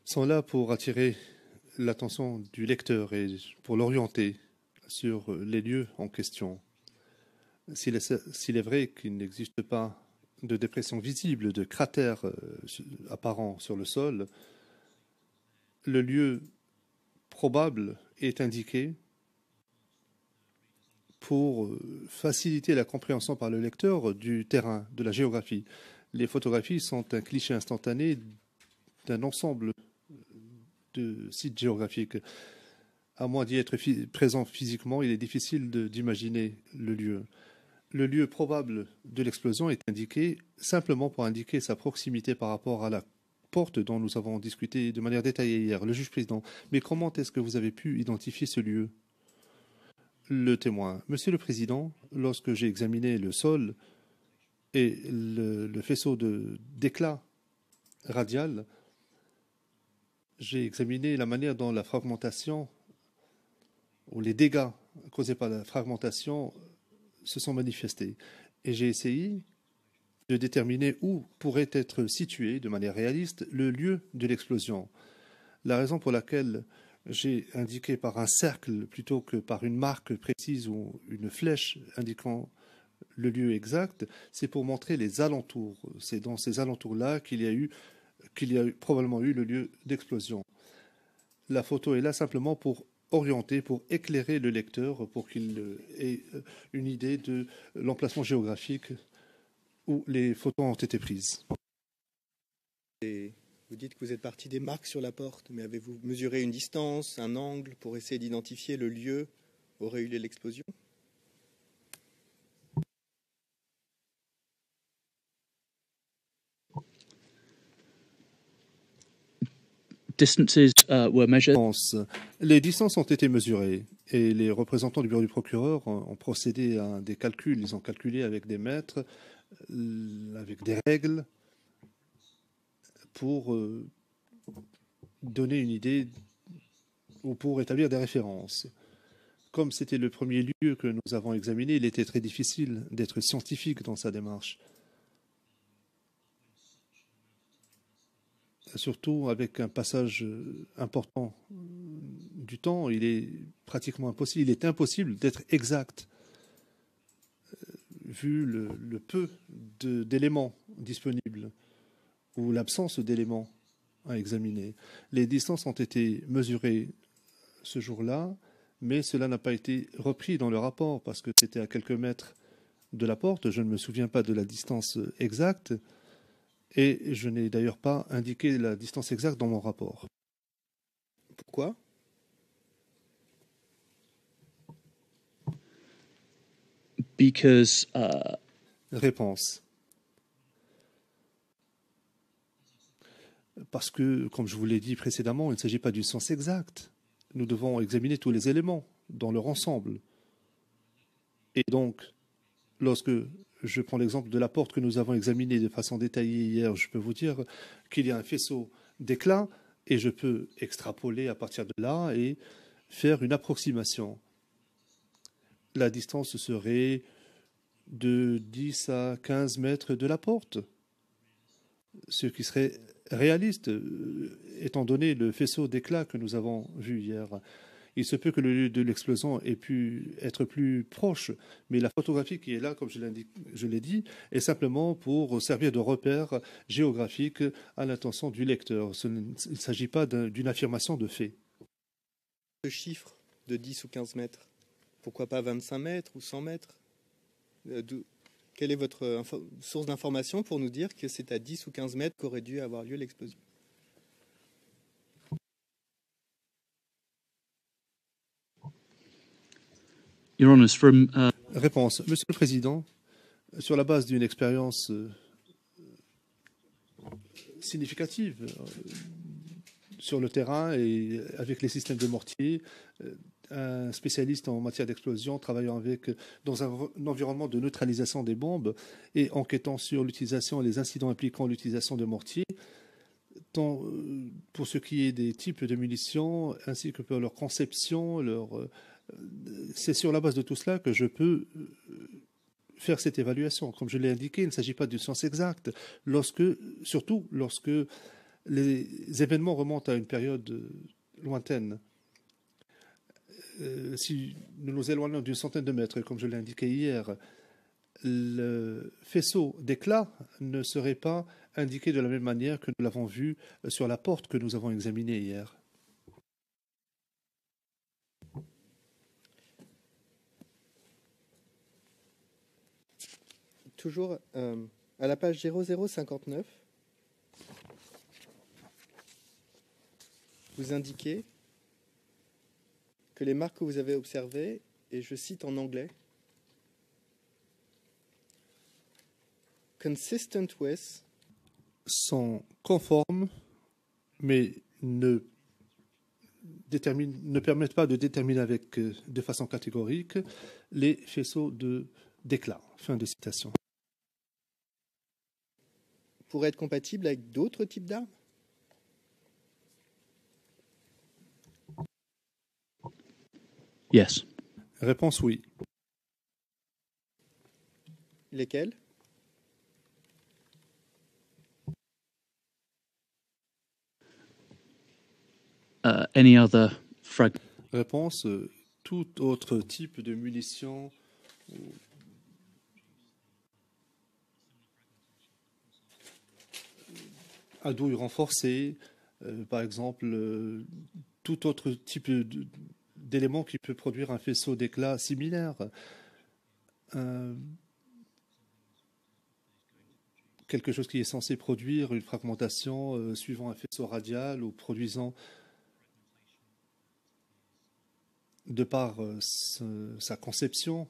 C: sont là pour attirer l'attention du lecteur et pour l'orienter sur les lieux en question. S'il est vrai qu'il n'existe pas de dépression visible, de cratère apparent sur le sol, le lieu probable est indiqué pour faciliter la compréhension par le lecteur du terrain, de la géographie. Les photographies sont un cliché instantané d'un ensemble de sites géographiques. À moins d'y être présent physiquement, il est difficile d'imaginer le lieu. Le lieu probable de l'explosion est indiqué simplement pour indiquer sa proximité par rapport à la porte dont nous avons discuté de manière détaillée hier. Le juge président, mais comment est-ce que vous avez pu identifier ce lieu? Le témoin, Monsieur le Président, lorsque j'ai examiné le sol et le faisceau d'éclat radial, j'ai examiné la manière dont la fragmentation ou les dégâts causés par la fragmentation se sont manifestés. Et j'ai essayé de déterminer où pourrait être situé de manière réaliste le lieu de l'explosion. La raison pour laquelle j'ai indiqué par un cercle plutôt que par une marque précise ou une flèche indiquant le lieu exact, c'est pour montrer les alentours. C'est dans ces alentours-là qu'il y a probablement eu le lieu d'explosion. La photo est là simplement pour orienter, pour éclairer le lecteur, pour qu'il ait une idée de l'emplacement géographique où les photos ont été prises.
A: Et vous dites que vous êtes parti des marques sur la porte, mais avez-vous mesuré une distance, un angle pour essayer d'identifier le lieu où aurait eu lieu l'explosion?
B: Distances were measured.
C: Les distances ont été mesurées et les représentants du bureau du procureur ont procédé à des calculs. Ils ont calculé avec des mètres, avec des règles pour donner une idée ou pour établir des références. Comme c'était le premier lieu que nous avons examiné, il était très difficile d'être scientifique dans sa démarche. Surtout avec un passage important du temps, il est pratiquement impossible. Il est impossible d'être exact vu le peu d'éléments disponibles ou l'absence d'éléments à examiner. Les distances ont été mesurées ce jour-là, mais cela n'a pas été repris dans le rapport parce que c'était à quelques mètres de la porte. Je ne me souviens pas de la distance exacte. Et je n'ai d'ailleurs pas indiqué la distance exacte dans mon rapport.
A: Pourquoi?
B: Because
C: Réponse. Parce que, comme je vous l'ai dit précédemment, il ne s'agit pas d'une science exacte. Nous devons examiner tous les éléments dans leur ensemble. Et donc, lorsque je prends l'exemple de la porte que nous avons examinée de façon détaillée hier, je peux vous dire qu'il y a un faisceau d'éclat et je peux extrapoler à partir de là et faire une approximation. La distance serait de 10 à 15 mètres de la porte, ce qui serait réaliste, étant donné le faisceau d'éclat que nous avons vu hier. Il se peut que le lieu de l'explosion ait pu être plus proche, mais la photographie qui est là, comme je l'ai dit, est simplement pour servir de repère géographique à l'intention du lecteur. Il ne s'agit pas d'une affirmation de fait.
A: Ce chiffre de 10 ou 15 mètres, pourquoi pas 25 mètres ou 100 mètres? Quelle est votre source d'information pour nous dire que c'est à 10 ou 15 mètres qu'aurait dû avoir lieu l'explosion?
B: Your Honours, from
C: Réponse. Monsieur le Président, sur la base d'une expérience significative sur le terrain et avec les systèmes de mortier, un spécialiste en matière d'explosion travaillant dans un environnement de neutralisation des bombes et enquêtant sur l'utilisation et les incidents impliquant l'utilisation de mortiers, tant pour ce qui est des types de munitions ainsi que pour leur conception, c'est sur la base de tout cela que je peux faire cette évaluation. Comme je l'ai indiqué, il ne s'agit pas d'une science exacte, surtout lorsque les événements remontent à une période lointaine. Si nous nous éloignons d'une centaine de mètres, comme je l'ai indiqué hier, le faisceau d'éclat ne serait pas indiqué de la même manière que nous l'avons vu sur la porte que nous avons examinée hier.
A: toujours à la page 0059. Vous indiquez que les marques que vous avez observées, et je cite en anglais, consistent with,
C: sont conformes, mais ne permettent pas de déterminer de façon catégorique les faisceaux d'éclat. Fin de citation.
A: pourraient être compatibles avec d'autres types d'armes?
B: Yes.
C: Réponse oui.
A: Lesquels?
B: Any other frag?
C: Réponse tout autre type de munitions à douille renforcée, par exemple, tout autre type d'élément qui peut produire un faisceau d'éclat similaire. Quelque chose qui est censé produire une fragmentation suivant un faisceau radial ou produisant, de par sa conception,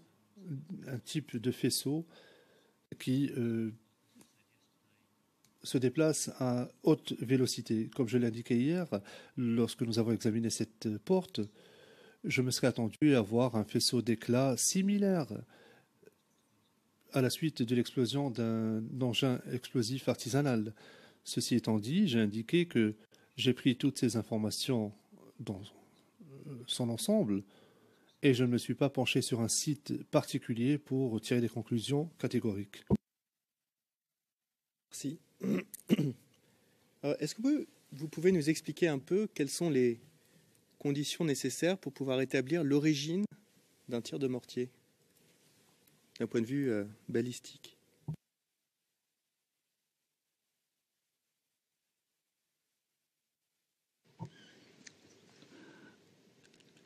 C: un type de faisceau qui se déplace à haute vélocité. Comme je l'indiquais hier, lorsque nous avons examiné cette porte, je me serais attendu à voir un faisceau d'éclat similaire à la suite de l'explosion d'un engin explosif artisanal. Ceci étant dit, j'ai indiqué que j'ai pris toutes ces informations dans son ensemble et je ne me suis pas penché sur un site particulier pour tirer des conclusions catégoriques.
A: Merci. Est-ce que vous pouvez nous expliquer un peu quelles sont les conditions nécessaires pour pouvoir établir l'origine d'un tir de mortier d'un point de vue balistique?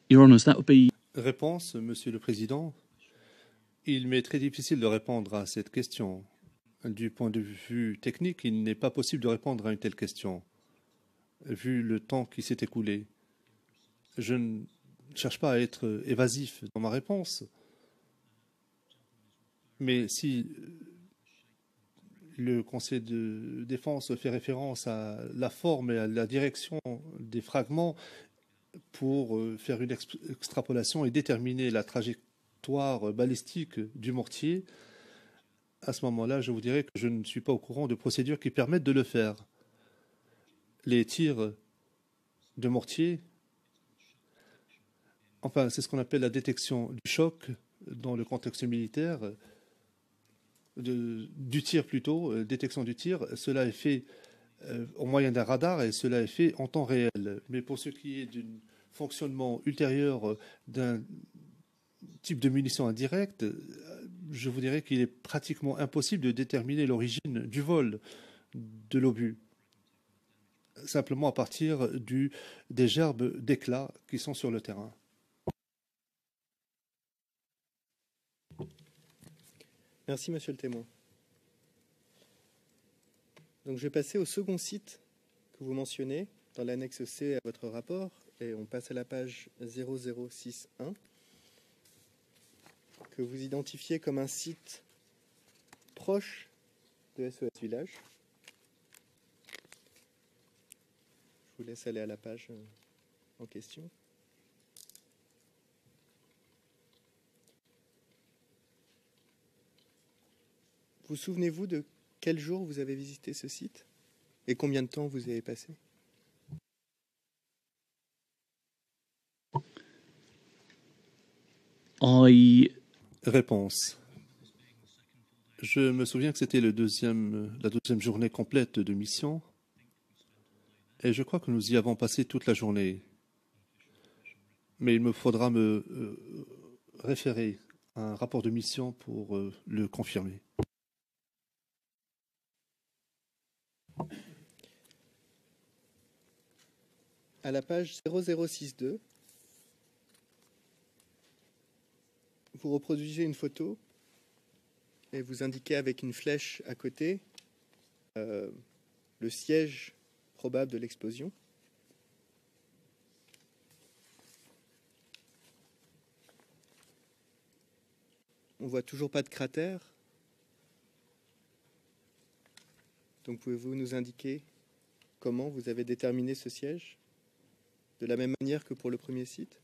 B: Your Honours, that would be...
C: Réponse, Monsieur le Président. Il m'est très difficile de répondre à cette question. Du point de vue technique, il n'est pas possible de répondre à une telle question, vu le temps qui s'est écoulé. Je ne cherche pas à être évasif dans ma réponse, mais si le Conseil de défense fait référence à la forme et à la direction des fragments pour faire une extrapolation et déterminer la trajectoire balistique du mortier, à ce moment-là, je vous dirais que je ne suis pas au courant de procédures qui permettent de le faire. Les tirs de mortier, enfin, c'est ce qu'on appelle la détection du choc dans le contexte militaire, du tir plutôt, détection du tir. Cela est fait au moyen d'un radar et cela est fait en temps réel. Mais pour ce qui est d'un fonctionnement ultérieur d'un type de munition indirecte, je vous dirais qu'il est pratiquement impossible de déterminer l'origine du vol de l'obus, simplement à partir des gerbes d'éclats qui sont sur le terrain.
A: Merci, monsieur le témoin. Donc, je vais passer au second site que vous mentionnez dans l'annexe C à votre rapport, et on passe à la page 0061, que vous identifiez comme un site proche de SOS Village. Je vous laisse aller à la page en question. Vous souvenez-vous de quel jour vous avez visité ce site et combien de temps vous y avez passé?
C: Réponse. Je me souviens que c'était la deuxième journée complète de mission et je crois que nous y avons passé toute la journée. Mais il me faudra me référer à un rapport de mission pour le confirmer.
A: À la page 0062, vous reproduisez une photo et vous indiquez avec une flèche à côté le siège probable de l'explosion. On voit toujours pas de cratère. Donc pouvez-vous nous indiquer comment vous avez déterminé ce siège? De la même manière que pour le premier site?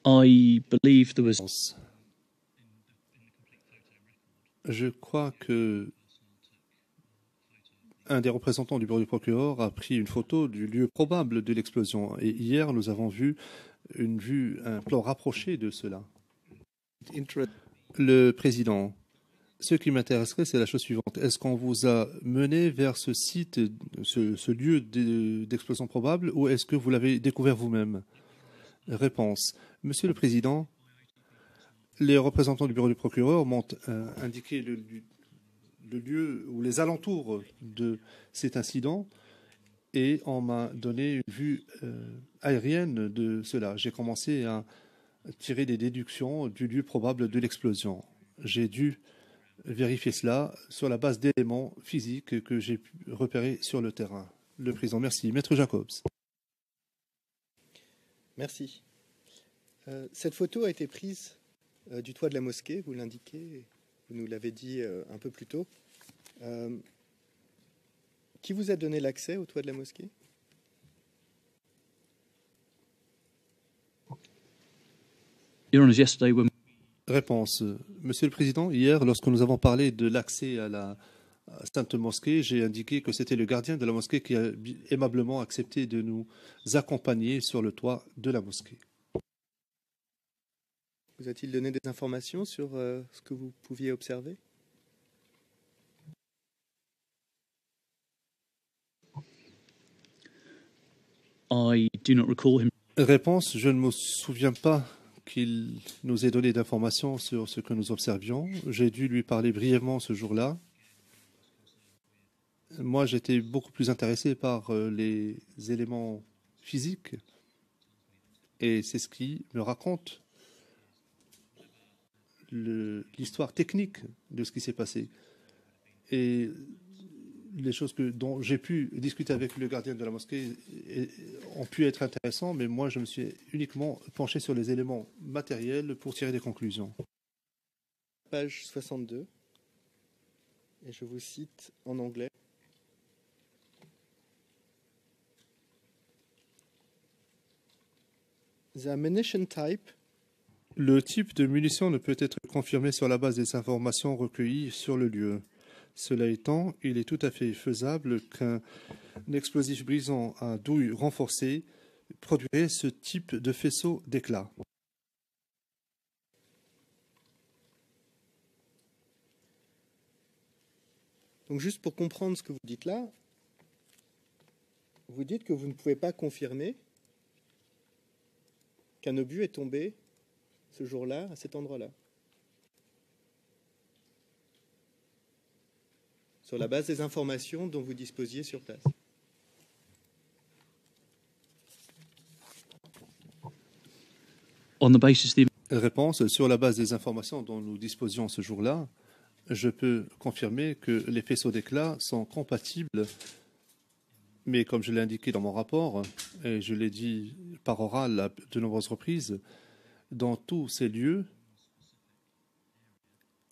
B: I believe there was.
C: Je crois que un des représentants du bureau du procureur a pris une photo du lieu probable de l'explosion. Et hier, nous avons vu un plan rapproché de cela. Le président, ce qui m'intéresserait, c'est la chose suivante. Est-ce qu'on vous a mené vers ce site, ce lieu d'explosion probable, ou est-ce que vous l'avez découvert vous-même? Réponse. Monsieur le Président, les représentants du bureau du procureur m'ont indiqué le lieu ou les alentours de cet incident et on m'a donné une vue aérienne de cela. J'ai commencé à tirer des déductions du lieu probable de l'explosion. J'ai dû vérifier cela sur la base d'éléments physiques que j'ai pu repérer sur le terrain. Le président, merci. Maître Jacobs.
A: Merci. Cette photo a été prise du toit de la mosquée, vous l'indiquez, vous nous l'avez dit un peu plus tôt. Qui vous a donné l'accès au toit de la mosquée?
B: Your Honours, yesterday when
C: Réponse. Monsieur le Président, hier, lorsque nous avons parlé de l'accès à la Sainte Mosquée, j'ai indiqué que c'était le gardien de la mosquée qui a aimablement accepté de nous accompagner sur le toit de la mosquée.
A: Vous a-t-il donné des informations sur ce que vous pouviez observer?
B: I do not recall him.
C: Réponse, je ne me souviens pas qu'il nous ait donné d'informations sur ce que nous observions. J'ai dû lui parler brièvement ce jour-là. Moi, j'étais beaucoup plus intéressé par les éléments physiques et c'est ce qui me raconte l'histoire technique de ce qui s'est passé. Et les choses dont j'ai pu discuter avec le gardien de la mosquée ont pu être intéressantes, mais moi, je me suis uniquement penché sur les éléments matériels pour tirer des conclusions.
A: Page 62, et je vous cite en anglais. The ammunition type.
C: Le type de munition ne peut être confirmé sur la base des informations recueillies sur le lieu. Cela étant, il est tout à fait faisable qu'un explosif brisant à douille renforcée produirait ce type de faisceau d'éclat.
A: Donc juste pour comprendre ce que vous dites là, vous dites que vous ne pouvez pas confirmer qu'un obus est tombé ce jour-là, à cet endroit-là. Sur la base des informations dont vous disposiez sur place.
B: On the basis of the
C: Réponse, sur la base des informations dont nous disposions ce jour-là, je peux confirmer que les faisceaux d'éclat sont compatibles, mais comme je l'ai indiqué dans mon rapport, et je l'ai dit par oral à de nombreuses reprises, dans tous ces lieux,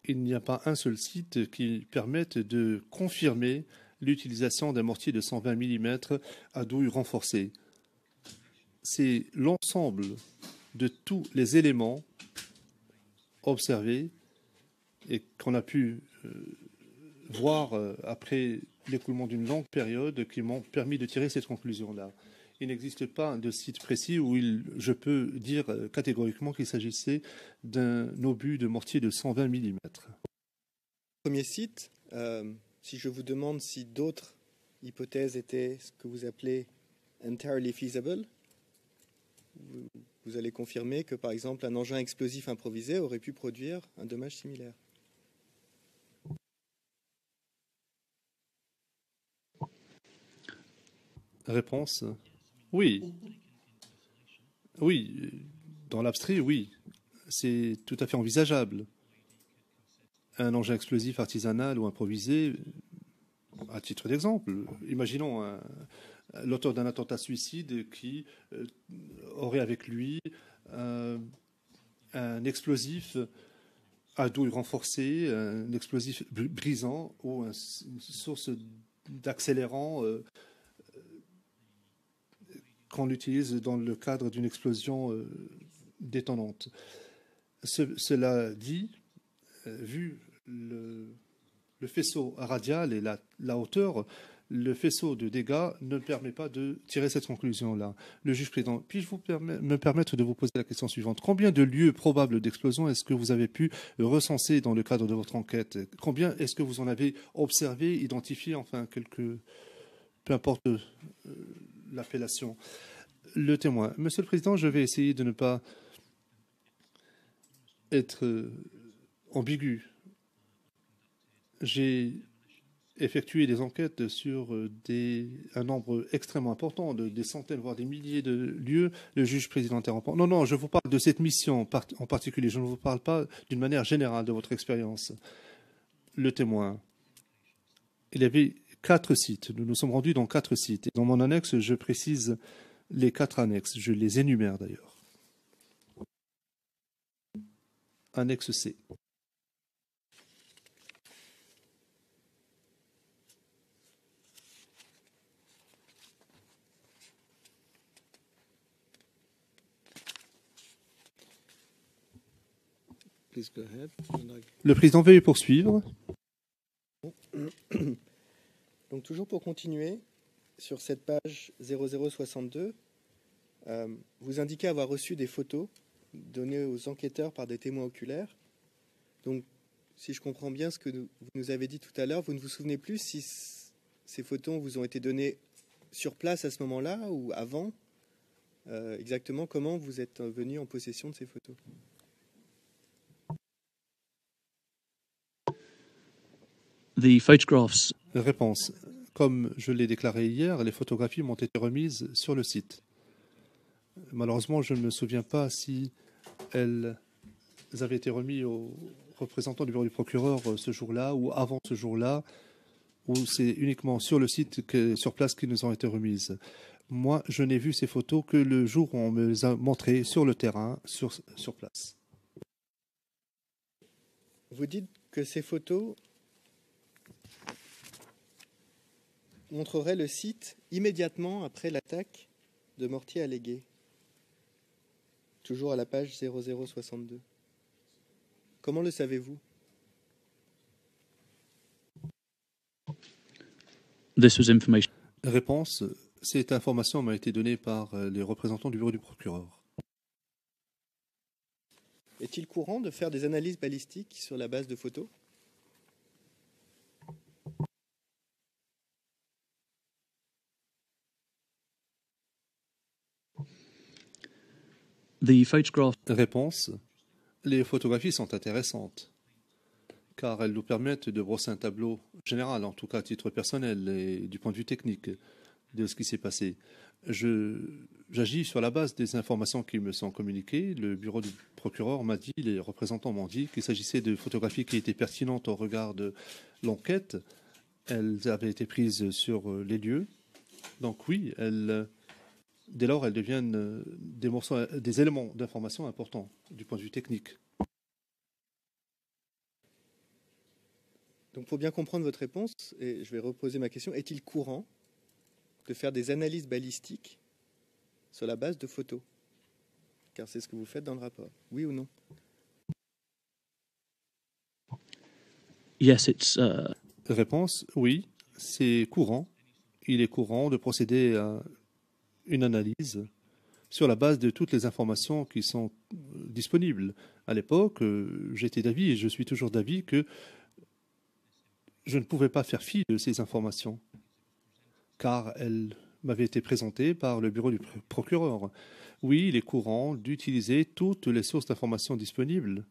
C: il n'y a pas un seul site qui permette de confirmer l'utilisation d'un mortier de 120 mm à douille renforcée. C'est l'ensemble de tous les éléments observés et qu'on a pu voir après l'écoulement d'une longue période qui m'ont permis de tirer cette conclusion-là. Il n'existe pas de site précis où je peux dire catégoriquement qu'il s'agissait d'un obus de mortier de 120 mm.
A: Premier site, si je vous demande si d'autres hypothèses étaient ce que vous appelez entirely feasible, vous allez confirmer que, par exemple, un engin explosif improvisé aurait pu produire un dommage similaire.
C: Réponse, oui. Oui, dans l'abstrait, oui. C'est tout à fait envisageable. Un engin explosif artisanal ou improvisé, à titre d'exemple, imaginons l'auteur d'un attentat suicide qui aurait avec lui un explosif à douille renforcée, un explosif brisant ou une source d'accélérant qu'on utilise dans le cadre d'une explosion détonante. Cela dit, vu le faisceau radial et la hauteur, le faisceau de dégâts ne permet pas de tirer cette conclusion-là. Le juge président, puis-je me permettre de vous poser la question suivante? Combien de lieux probables d'explosion est-ce que vous avez pu recenser dans le cadre de votre enquête? Combien est-ce que vous en avez observé, identifié, enfin, peu importe l'appellation? Le témoin. Monsieur le Président, je vais essayer de ne pas être ambigu. J'ai effectué des enquêtes sur un nombre extrêmement important, des centaines, voire des milliers de lieux. Le juge président interrompant. Non, je vous parle de cette mission en particulier. Je ne vous parle pas d'une manière générale de votre expérience. Le témoin. Il y avait 4 sites. Nous nous sommes rendus dans 4 sites. Et dans mon annexe, je précise les 4 annexes. Je les énumère d'ailleurs. Annexe C.
D: Please go ahead.
C: Le président veuille poursuivre.
A: Donc toujours pour continuer, sur cette page 0062, vous indiquez avoir reçu des photos données aux enquêteurs par des témoins oculaires. Donc, si je comprends bien ce que vous nous avez dit tout à l'heure, vous ne vous souvenez plus si ces photos vous ont été données sur place à ce moment-là ou avant. Exactement comment vous êtes venu en possession de ces photos?
B: The photographs.
C: Réponse. Comme je l'ai déclaré hier, les photographies m'ont été remises sur le site. Malheureusement, je ne me souviens pas si elles avaient été remises aux représentants du bureau du procureur ce jour-là ou avant ce jour-là, ou c'est uniquement sur le site, sur place, qu'ils nous ont été remises. Moi, je n'ai vu ces photos que le jour où on me les a montrées sur le terrain, sur place.
A: Vous dites que ces photos montreraient le site immédiatement après l'attaque de Mortier allégué. Toujours à la page 0062. Comment le savez-vous?
B: This was information.
C: Réponse. Cette information m'a été donnée par les représentants du bureau du procureur.
A: Est-il courant de faire des analyses balistiques sur la base de photos?
B: The photographs.
C: Réponse. Les photographies sont intéressantes, car elles nous permettent de brosser un tableau général, en tout cas à titre personnel et du point de vue technique, de ce qui s'est passé. J'agis sur la base des informations qui me sont communiquées. Le bureau du procureur m'a dit, les représentants m'ont dit qu'il s'agissait de photographies qui étaient pertinentes au regard de l'enquête. Elles avaient été prises sur les lieux. Donc oui, dès lors, elles deviennent des éléments d'information importants du point de vue technique.
A: Donc pour bien comprendre votre réponse, et je vais reposer ma question, est-il courant de faire des analyses balistiques sur la base de photos? Car c'est ce que vous faites dans le rapport. Oui ou non?
B: Yes, it's.
C: Réponse, oui, c'est courant. Il est courant de procéder à une analyse sur la base de toutes les informations qui sont disponibles. À l'époque, j'étais d'avis et je suis toujours d'avis que je ne pouvais pas faire fi de ces informations, car elles m'avaient été présentées par le bureau du procureur. Oui, il est courant d'utiliser toutes les sources d'informations disponibles,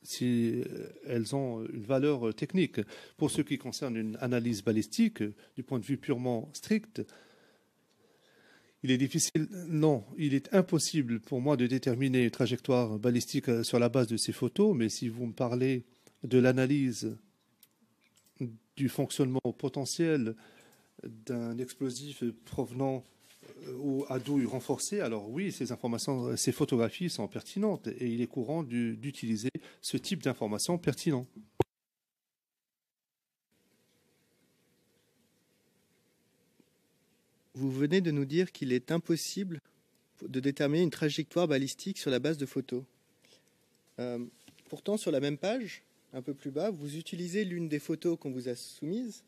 C: si elles ont une valeur technique. Pour ce qui concerne une analyse balistique, du point de vue purement strict, Il est difficile, non, il est impossible pour moi de déterminer une trajectoire balistique sur la base de ces photos, mais si vous me parlez de l'analyse du fonctionnement potentiel d'un explosif provenant ou à douille renforcée, alors oui, ces informations, ces photographies sont pertinentes et il est courant d'utiliser ce type d'informations pertinentes.
A: Vous venez de nous dire qu'il est impossible de déterminer une trajectoire balistique sur la base de photos. Pourtant, sur la même page, un peu plus bas, vous utilisez l'une des photos qu'on vous a soumises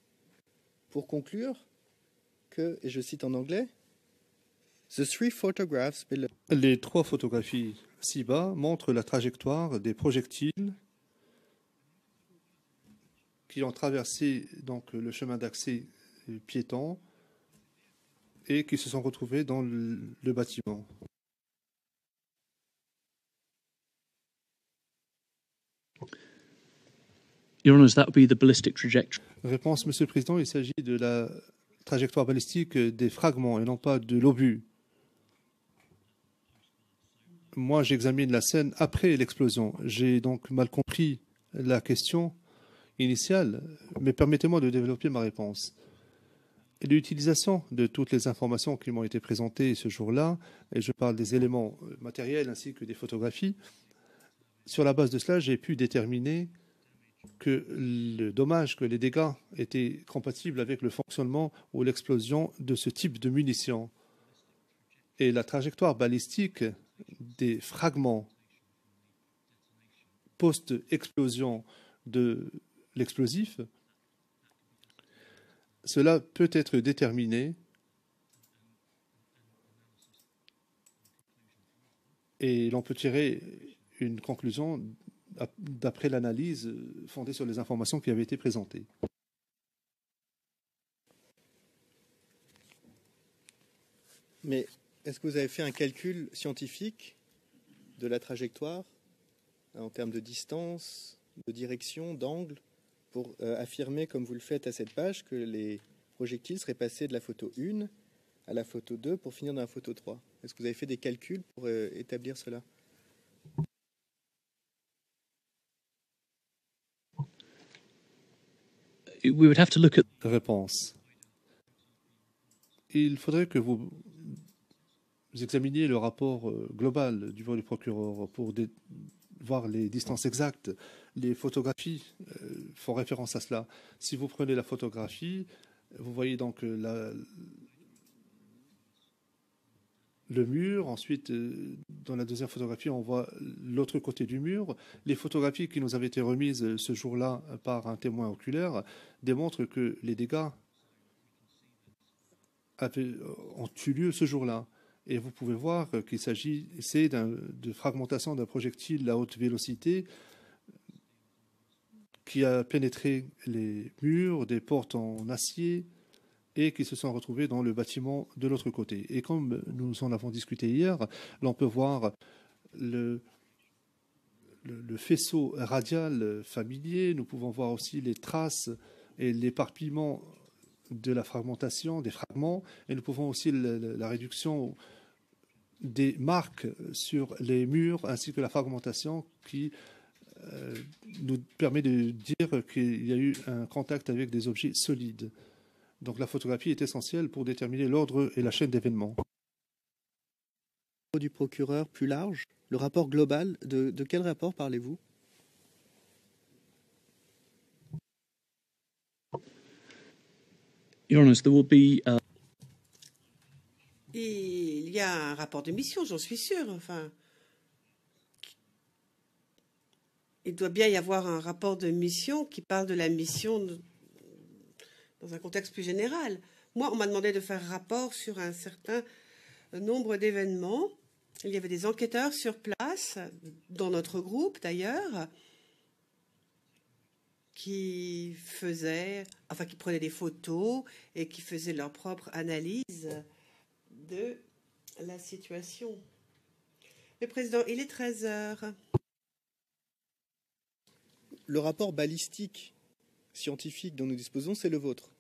A: pour conclure que, et je cite en anglais, The three photographs below.
C: Les 3 photographies ci-bas montrent la trajectoire des projectiles qui ont traversé donc le chemin d'accès piéton et qui se sont retrouvés dans le bâtiment.
B: Your Honours, that would be the ballistic trajectory.
C: Réponse, Monsieur le Président, il s'agit de la trajectoire balistique des fragments et non pas de l'obus. Moi, j'examine la scène après l'explosion. J'ai donc mal compris la question initiale, mais permettez-moi de développer ma réponse. L'utilisation de toutes les informations qui m'ont été présentées ce jour-là, et je parle des éléments matériels ainsi que des photographies, sur la base de cela, j'ai pu déterminer que le dommage, que les dégâts étaient compatibles avec le fonctionnement ou l'explosion de ce type de munitions. Et la trajectoire balistique des fragments post-explosion de l'explosif, cela peut être déterminé et l'on peut tirer une conclusion d'après l'analyse fondée sur les informations qui avaient été présentées.
A: Mais est-ce que vous avez fait un calcul scientifique de la trajectoire en termes de distance, de direction, d'angle, pour affirmer, comme vous le faites à cette page, que les projectiles seraient passés de la photo 1 à la photo 2 pour finir dans la photo 3? Est-ce que vous avez fait des calculs pour établir cela?
B: We would have to look at.
C: Réponse. Il faudrait que vous examiniez le rapport global du bureau du procureur pour voir les distances exactes. Les photographies font référence à cela. Si vous prenez la photographie, vous voyez donc le mur. Ensuite, dans la deuxième photographie, on voit l'autre côté du mur. Les photographies qui nous avaient été remises ce jour-là par un témoin oculaire démontrent que les dégâts ont eu lieu ce jour-là. Et vous pouvez voir qu'il s'agissait de fragmentation d'un projectile à haute vélocité qui a pénétré les murs, des portes en acier, et qui se sont retrouvés dans le bâtiment de l'autre côté. Et comme nous en avons discuté hier, l'on peut voir le faisceau radial familier, nous pouvons voir aussi les traces et l'éparpillement de la fragmentation, des fragments, et nous pouvons aussi la réduction des marques sur les murs, ainsi que la fragmentation qui nous permet de dire qu'il y a eu un contact avec des objets solides. Donc la photographie est essentielle pour déterminer l'ordre et la chaîne d'événements.
A: Du procureur plus large, le rapport global, de quel rapport parlez-vous?
B: Your Honours, there will be.
F: Il y a un rapport de mission, j'en suis sûre. Enfin, il doit bien y avoir un rapport de mission qui parle de la mission dans un contexte plus général. Moi, on m'a demandé de faire rapport sur un certain nombre d'événements. Il y avait des enquêteurs sur place, dans notre groupe d'ailleurs, qui prenaient des photos et qui faisaient leur propre analyse de la situation. Le Président, il est 13 heures.
A: Le rapport balistique scientifique dont nous disposons, c'est le vôtre.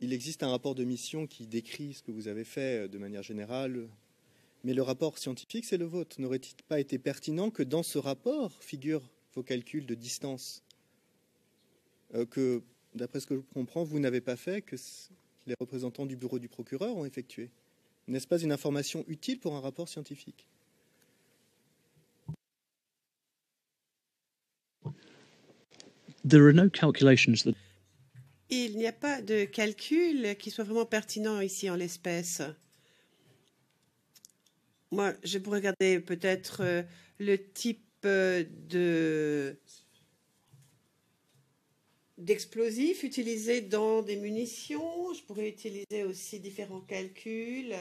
A: il existe un rapport de mission qui décrit ce que vous avez fait de manière générale, mais le rapport scientifique, c'est le vôtre. N'aurait-il pas été pertinent que dans ce rapport figurent vos calculs de distance que, d'après ce que je comprends, vous n'avez pas fait, que les représentants du bureau du procureur ont effectué? N'est-ce pas une information utile pour un rapport scientifique?
B: There are no calculations that
F: Il n'y a pas de calcul qui soit vraiment pertinent ici en l'espèce. Moi, je pourrais regarder peut-être le type d'explosifs utilisés dans des munitions. Je pourrais utiliser aussi différents calculs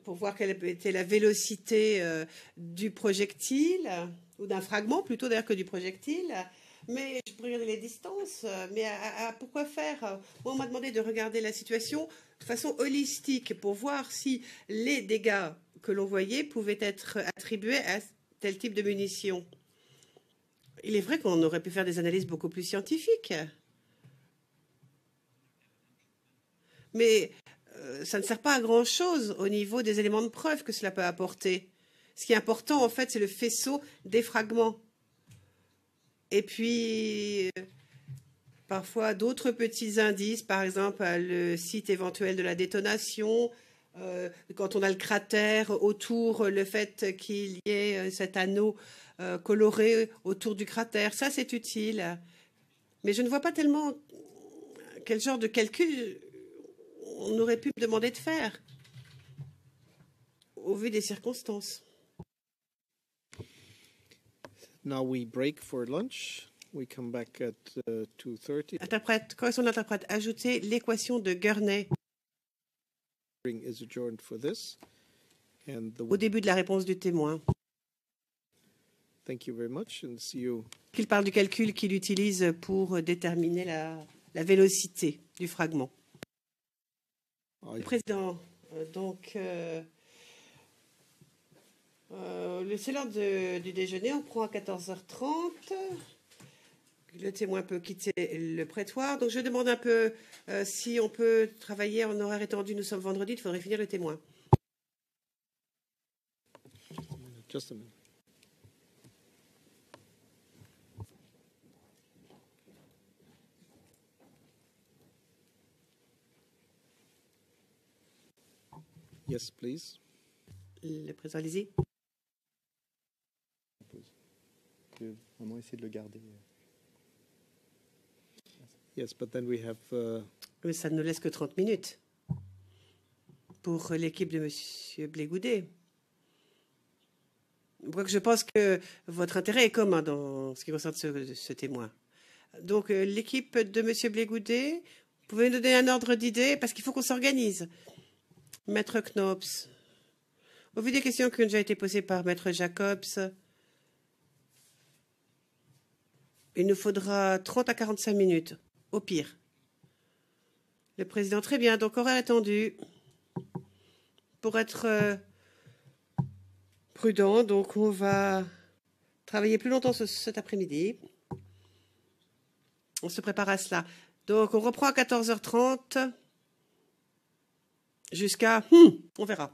F: pour voir quelle était la vélocité du projectile, ou d'un fragment plutôt d'ailleurs que du projectile. Mais je pourrais regarder les distances. Mais pourquoi faire? Moi, on m'a demandé de regarder la situation de façon holistique pour voir si les dégâts que l'on voyait pouvaient être attribués à tel type de munitions. Il est vrai qu'on aurait pu faire des analyses beaucoup plus scientifiques. Mais ça ne sert pas à grand-chose au niveau des éléments de preuve que cela peut apporter. Ce qui est important, en fait, c'est le faisceau des fragments. Et puis, parfois, d'autres petits indices, par exemple, le site éventuel de la détonation, quand on a le cratère autour, le fait qu'il y ait cet anneau coloré autour du cratère, ça c'est utile. Mais je ne vois pas tellement quel genre de calcul on aurait pu me demander de faire au vu des circonstances.
D: Now we break for lunch. We come back at 2:30.
F: Interprète, correction d'interprète, ajoutez l'équation de Gurney
D: Is adjourned for this. And
F: au début de la réponse du témoin.
D: Thank you very much and see you.
F: Qu'il parle du calcul qu'il utilise pour déterminer la vélocité du fragment. Président, donc c'est l'heure du déjeuner, on prend à 14h30. Le témoin peut quitter le prétoire. Donc je demande un peu si on peut travailler en horaire étendu. Nous sommes vendredi, il faudrait finir le témoin.
D: Just a minute. Yes, please.
F: Le président, allez-y.
A: Vraiment essayer de le garder.
D: Yes, but then we have.
F: Mais ça ne nous laisse que 30 minutes pour l'équipe de M. Blégoudet. Je pense que votre intérêt est commun dans ce qui concerne ce témoin. Donc, l'équipe de M. Blégoudet, vous pouvez nous donner un ordre d'idée parce qu'il faut qu'on s'organise. Maître Knops, au vu des questions qui ont déjà été posées par Maître Jacobs, il nous faudra 30 à 45 minutes, au pire. Le président, très bien, donc horaire étendu. Pour être prudent, donc on va travailler plus longtemps cet après-midi. On se prépare à cela. Donc on reprend à 14h30 jusqu'à... on verra.